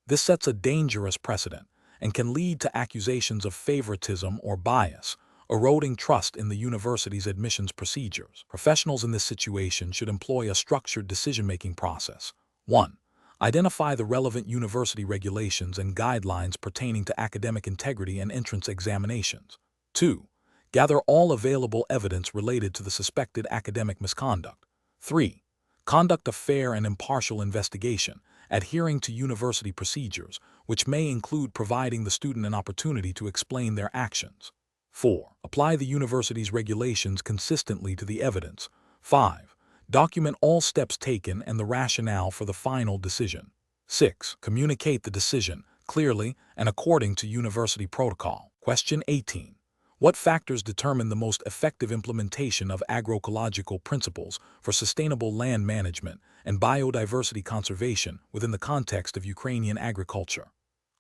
This sets a dangerous precedent and can lead to accusations of favoritism or bias, eroding trust in the university's admissions procedures. Professionals in this situation should employ a structured decision-making process. 1. Identify the relevant university regulations and guidelines pertaining to academic integrity and entrance examinations. 2. Gather all available evidence related to the suspected academic misconduct. 3. Conduct a fair and impartial investigation, adhering to university procedures, which may include providing the student an opportunity to explain their actions. 4. Apply the university's regulations consistently to the evidence. 5. Document all steps taken and the rationale for the final decision. 6. Communicate the decision clearly and according to university protocol. Question 18. What factors determine the most effective implementation of agroecological principles for sustainable land management and biodiversity conservation within the context of Ukrainian agriculture?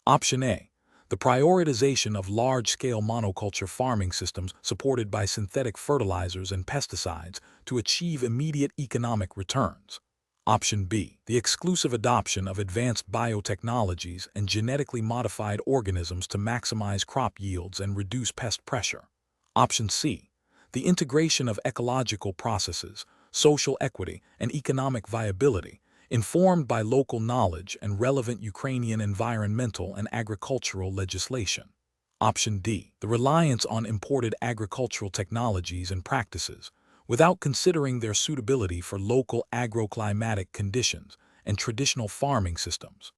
Option A. The prioritization of large-scale monoculture farming systems supported by synthetic fertilizers and pesticides to achieve immediate economic returns. Option B. The exclusive adoption of advanced biotechnologies and genetically modified organisms to maximize crop yields and reduce pest pressure. Option C. The integration of ecological processes, social equity, and economic viability, informed by local knowledge and relevant Ukrainian environmental and agricultural legislation. Option D. The reliance on imported agricultural technologies and practices, without considering their suitability for local agroclimatic conditions and traditional farming systems.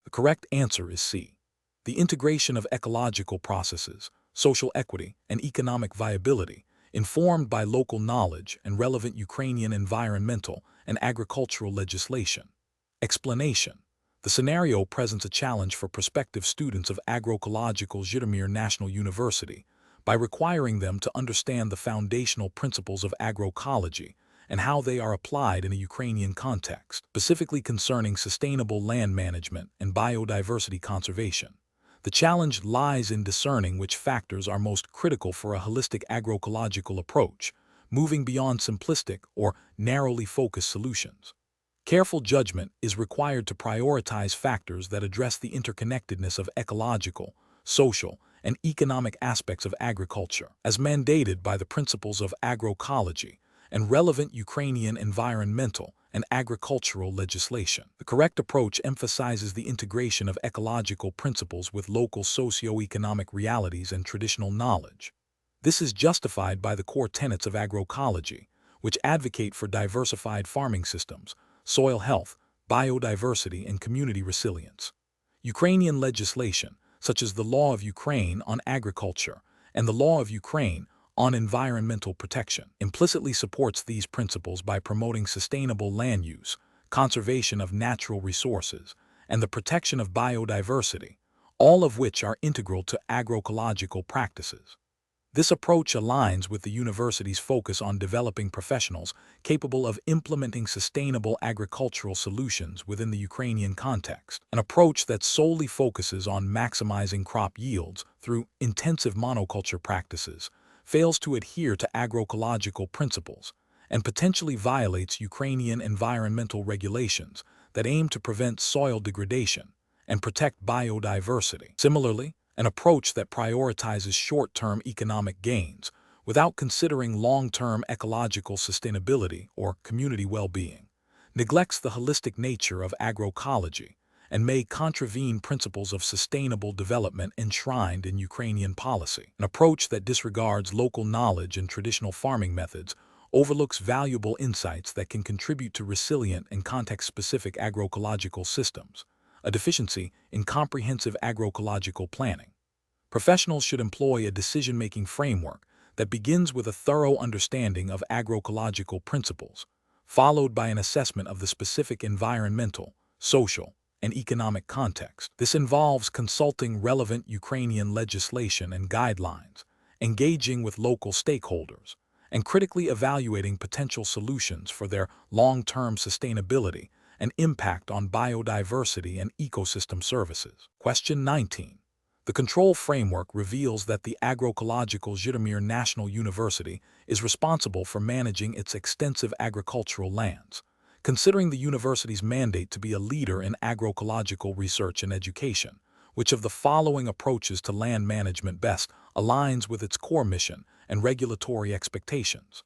The correct answer is C. The integration of ecological processes, social equity, and economic viability, informed by local knowledge and relevant Ukrainian environmental and agricultural legislation. Explanation. The scenario presents a challenge for prospective students of Agroecological Zhitomir National University by requiring them to understand the foundational principles of agroecology and how they are applied in a Ukrainian context, specifically concerning sustainable land management and biodiversity conservation. The challenge lies in discerning which factors are most critical for a holistic agroecological approach, moving beyond simplistic or narrowly focused solutions. Careful judgment is required to prioritize factors that address the interconnectedness of ecological, social, and economic aspects of agriculture, as mandated by the principles of agroecology and relevant Ukrainian environmental and agricultural legislation. The correct approach emphasizes the integration of ecological principles with local socio-economic realities and traditional knowledge. This is justified by the core tenets of agroecology, which advocate for diversified farming systems, soil health, biodiversity, and community resilience. Ukrainian legislation, such as the Law of Ukraine on Agriculture and the Law of Ukraine on Environmental Protection, implicitly supports these principles by promoting sustainable land use, conservation of natural resources, and the protection of biodiversity, all of which are integral to agroecological practices. This approach aligns with the university's focus on developing professionals capable of implementing sustainable agricultural solutions within the Ukrainian context, an approach that solely focuses on maximizing crop yields through intensive monoculture practices, fails to adhere to agroecological principles, and potentially violates Ukrainian environmental regulations that aim to prevent soil degradation and protect biodiversity. Similarly, an approach that prioritizes short-term economic gains without considering long-term ecological sustainability or community well-being, neglects the holistic nature of agroecology and may contravene principles of sustainable development enshrined in Ukrainian policy. An approach that disregards local knowledge and traditional farming methods overlooks valuable insights that can contribute to resilient and context-specific agroecological systems, a deficiency in comprehensive agroecological planning. Professionals should employ a decision-making framework that begins with a thorough understanding of agroecological principles, followed by an assessment of the specific environmental, social, and economic context. This involves consulting relevant Ukrainian legislation and guidelines, engaging with local stakeholders, and critically evaluating potential solutions for their long-term sustainability and impact on biodiversity and ecosystem services. Question 19. The control framework reveals that the Agroecological Zhitomir National University is responsible for managing its extensive agricultural lands. Considering the university's mandate to be a leader in agroecological research and education, which of the following approaches to land management best aligns with its core mission and regulatory expectations?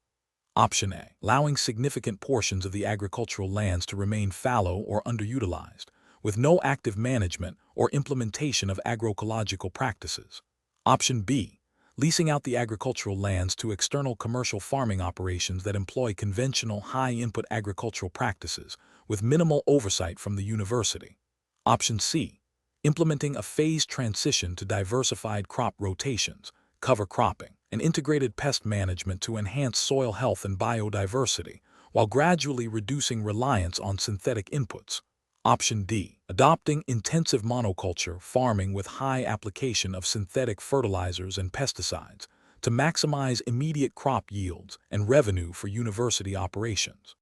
Option A. Allowing significant portions of the agricultural lands to remain fallow or underutilized, with no active management or implementation of agroecological practices. Option B. Leasing out the agricultural lands to external commercial farming operations that employ conventional high-input agricultural practices with minimal oversight from the university. Option C. Implementing a phased transition to diversified crop rotations, cover cropping, and integrated pest management to enhance soil health and biodiversity, while gradually reducing reliance on synthetic inputs. Option D. Adopting intensive monoculture farming with high application of synthetic fertilizers and pesticides to maximize immediate crop yields and revenue for university operations.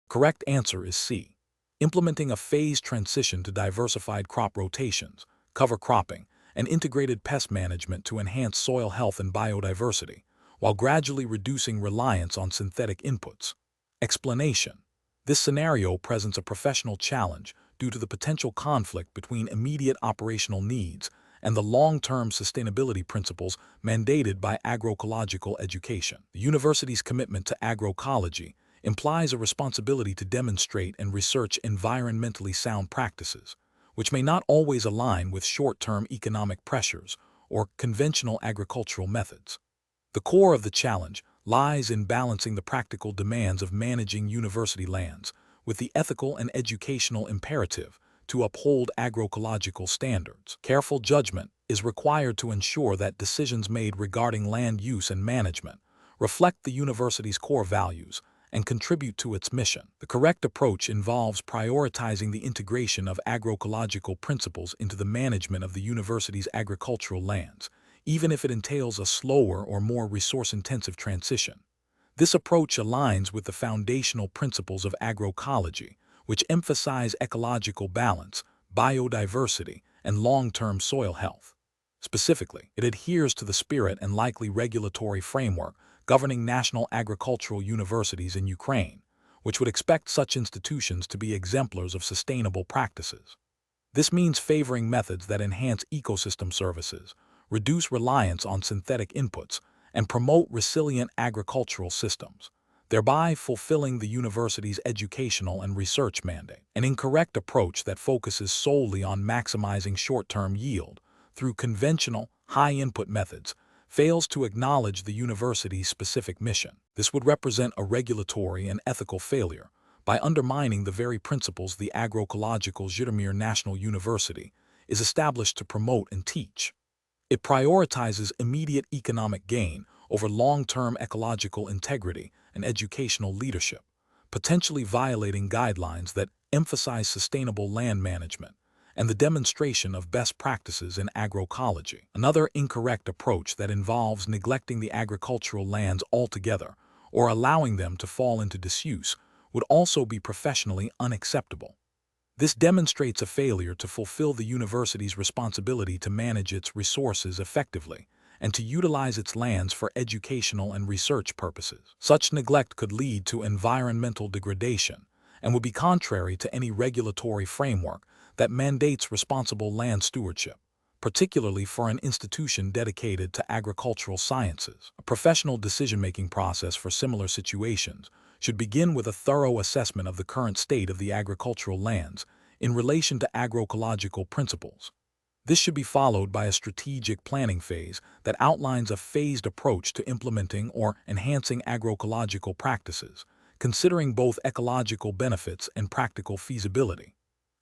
Correct answer is C. Implementing a phased transition to diversified crop rotations, cover cropping, and integrated pest management to enhance soil health and biodiversity, while gradually reducing reliance on synthetic inputs. Explanation. This scenario presents a professional challenge due to the potential conflict between immediate operational needs and the long-term sustainability principles mandated by agroecological education. The university's commitment to agroecology implies a responsibility to demonstrate and research environmentally sound practices, which may not always align with short-term economic pressures or conventional agricultural methods. The core of the challenge lies in balancing the practical demands of managing university lands with the ethical and educational imperative to uphold agroecological standards. Careful judgment is required to ensure that decisions made regarding land use and management reflect the university's core values and contribute to its mission. The correct approach involves prioritizing the integration of agroecological principles into the management of the university's agricultural lands, even if it entails a slower or more resource-intensive transition. This approach aligns with the foundational principles of agroecology, which emphasize ecological balance, biodiversity, and long-term soil health. Specifically, it adheres to the spirit and likely regulatory framework governing national agricultural universities in Ukraine, which would expect such institutions to be exemplars of sustainable practices. This means favoring methods that enhance ecosystem services, reduce reliance on synthetic inputs, and promote resilient agricultural systems, thereby fulfilling the university's educational and research mandate. An incorrect approach that focuses solely on maximizing short-term yield through conventional, high-input methods fails to acknowledge the university's specific mission. This would represent a regulatory and ethical failure by undermining the very principles the Agroecological Zhitomir National University is established to promote and teach. It prioritizes immediate economic gain over long-term ecological integrity and educational leadership, potentially violating guidelines that emphasize sustainable land management and the demonstration of best practices in agroecology. Another incorrect approach that involves neglecting the agricultural lands altogether or allowing them to fall into disuse would also be professionally unacceptable. This demonstrates a failure to fulfill the university's responsibility to manage its resources effectively and to utilize its lands for educational and research purposes. Such neglect could lead to environmental degradation and would be contrary to any regulatory framework that mandates responsible land stewardship. particularly for an institution dedicated to agricultural sciences. A professional decision-making process for similar situations should begin with a thorough assessment of the current state of the agricultural lands in relation to agroecological principles. This should be followed by a strategic planning phase that outlines a phased approach to implementing or enhancing agroecological practices, considering both ecological benefits and practical feasibility.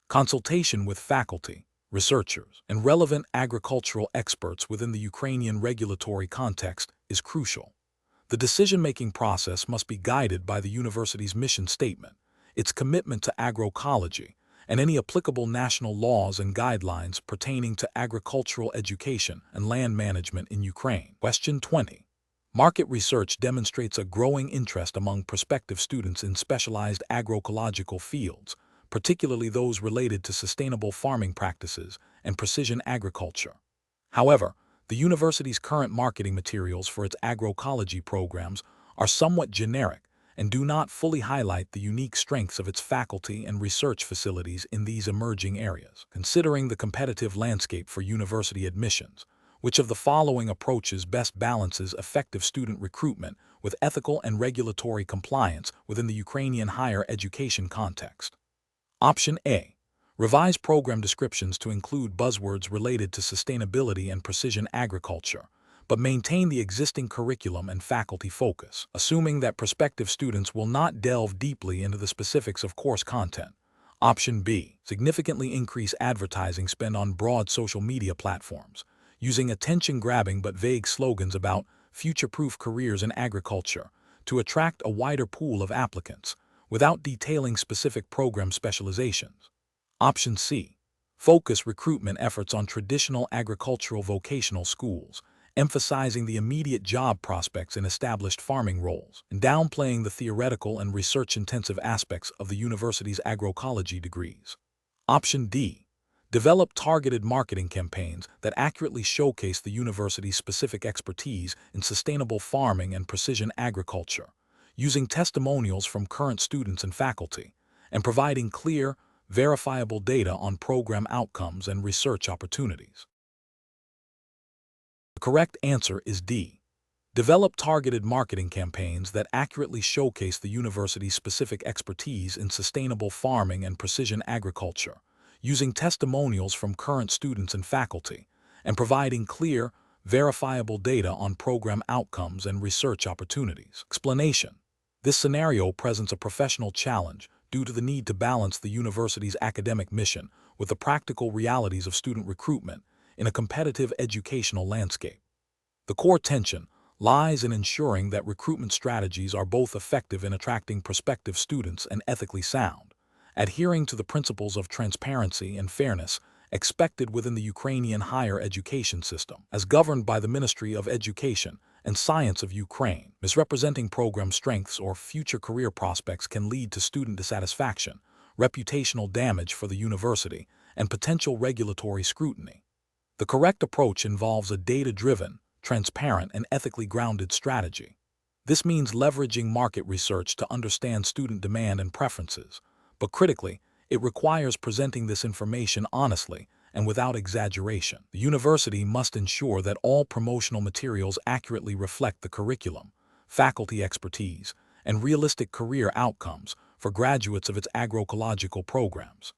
Consultation with faculty, researchers, and relevant agricultural experts within the Ukrainian regulatory context is crucial. The decision-making process must be guided by the university's mission statement, its commitment to agroecology, and any applicable national laws and guidelines pertaining to agricultural education and land management in Ukraine. Question 20. Market research demonstrates a growing interest among prospective students in specialized agroecological fields, particularly those related to sustainable farming practices and precision agriculture. However, the university's current marketing materials for its agroecology programs are somewhat generic and do not fully highlight the unique strengths of its faculty and research facilities in these emerging areas. Considering the competitive landscape for university admissions, which of the following approaches best balances effective student recruitment with ethical and regulatory compliance within the Ukrainian higher education context? Option A. Revise program descriptions to include buzzwords related to sustainability and precision agriculture, but maintain the existing curriculum and faculty focus, assuming that prospective students will not delve deeply into the specifics of course content. Option B. Significantly increase advertising spend on broad social media platforms, using attention-grabbing but vague slogans about future-proof careers in agriculture to attract a wider pool of applicants, without detailing specific program specializations. Option C. Focus recruitment efforts on traditional agricultural vocational schools, emphasizing the immediate job prospects in established farming roles, and downplaying the theoretical and research-intensive aspects of the university's agroecology degrees. Option D. Develop targeted marketing campaigns that accurately showcase the university's specific expertise in sustainable farming and precision agriculture, using testimonials from current students and faculty, and providing clear, verifiable data on program outcomes and research opportunities. The correct answer is D. Develop targeted marketing campaigns that accurately showcase the university's specific expertise in sustainable farming and precision agriculture, using testimonials from current students and faculty, and providing clear, verifiable data on program outcomes and research opportunities. Explanation. This scenario presents a professional challenge due to the need to balance the university's academic mission with the practical realities of student recruitment in a competitive educational landscape. The core tension lies in ensuring that recruitment strategies are both effective in attracting prospective students and ethically sound, adhering to the principles of transparency and fairness expected within the Ukrainian higher education system, as governed by the Ministry of Education and Science of Ukraine. Misrepresenting program strengths or future career prospects can lead to student dissatisfaction, reputational damage for the university, and potential regulatory scrutiny. The correct approach involves a data-driven, transparent, and ethically grounded strategy. This means leveraging market research to understand student demand and preferences, but critically, it requires presenting this information honestly and without exaggeration. The university must ensure that all promotional materials accurately reflect the curriculum, faculty expertise, and realistic career outcomes for graduates of its agroecological programs.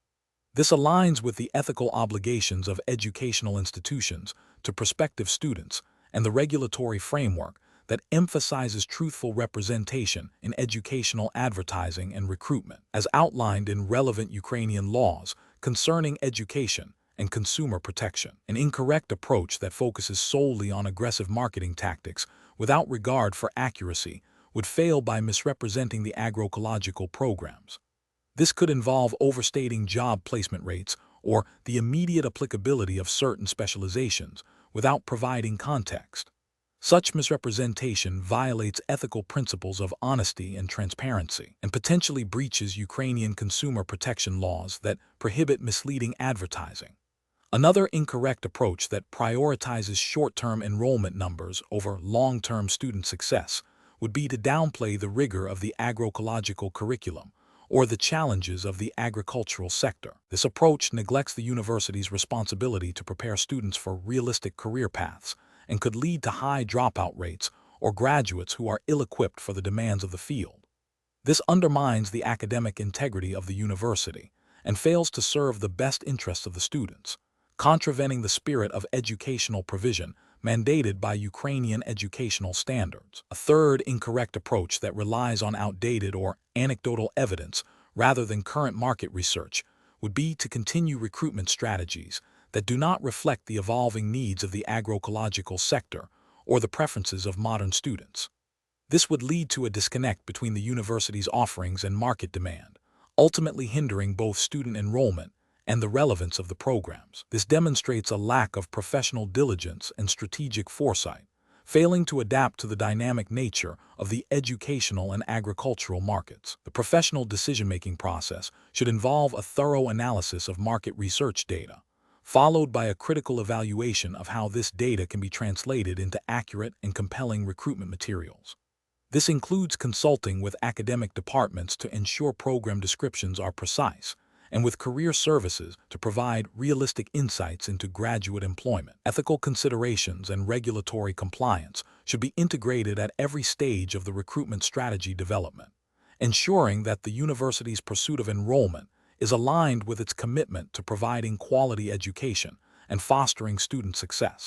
This aligns with the ethical obligations of educational institutions to prospective students and the regulatory framework that emphasizes truthful representation in educational advertising and recruitment, as outlined in relevant Ukrainian laws concerning education and consumer protection. An incorrect approach that focuses solely on aggressive marketing tactics without regard for accuracy would fail by misrepresenting the agroecological programs. This could involve overstating job placement rates or the immediate applicability of certain specializations without providing context. Such misrepresentation violates ethical principles of honesty and transparency and potentially breaches Ukrainian consumer protection laws that prohibit misleading advertising. Another incorrect approach that prioritizes short-term enrollment numbers over long-term student success would be to downplay the rigor of the agroecological curriculum or the challenges of the agricultural sector. This approach neglects the university's responsibility to prepare students for realistic career paths and could lead to high dropout rates or graduates who are ill-equipped for the demands of the field. This undermines the academic integrity of the university and fails to serve the best interests of the students, contravening the spirit of educational provision mandated by Ukrainian educational standards. A third incorrect approach that relies on outdated or anecdotal evidence rather than current market research would be to continue recruitment strategies that do not reflect the evolving needs of the agroecological sector or the preferences of modern students. This would lead to a disconnect between the university's offerings and market demand, ultimately hindering both student enrollment and the relevance of the programs. This demonstrates a lack of professional diligence and strategic foresight, failing to adapt to the dynamic nature of the educational and agricultural markets. The professional decision-making process should involve a thorough analysis of market research data, followed by a critical evaluation of how this data can be translated into accurate and compelling recruitment materials. This includes consulting with academic departments to ensure program descriptions are precise, and with career services to provide realistic insights into graduate employment. Ethical considerations and regulatory compliance should be integrated at every stage of the recruitment strategy development, ensuring that the university's pursuit of enrollment is aligned with its commitment to providing quality education and fostering student success.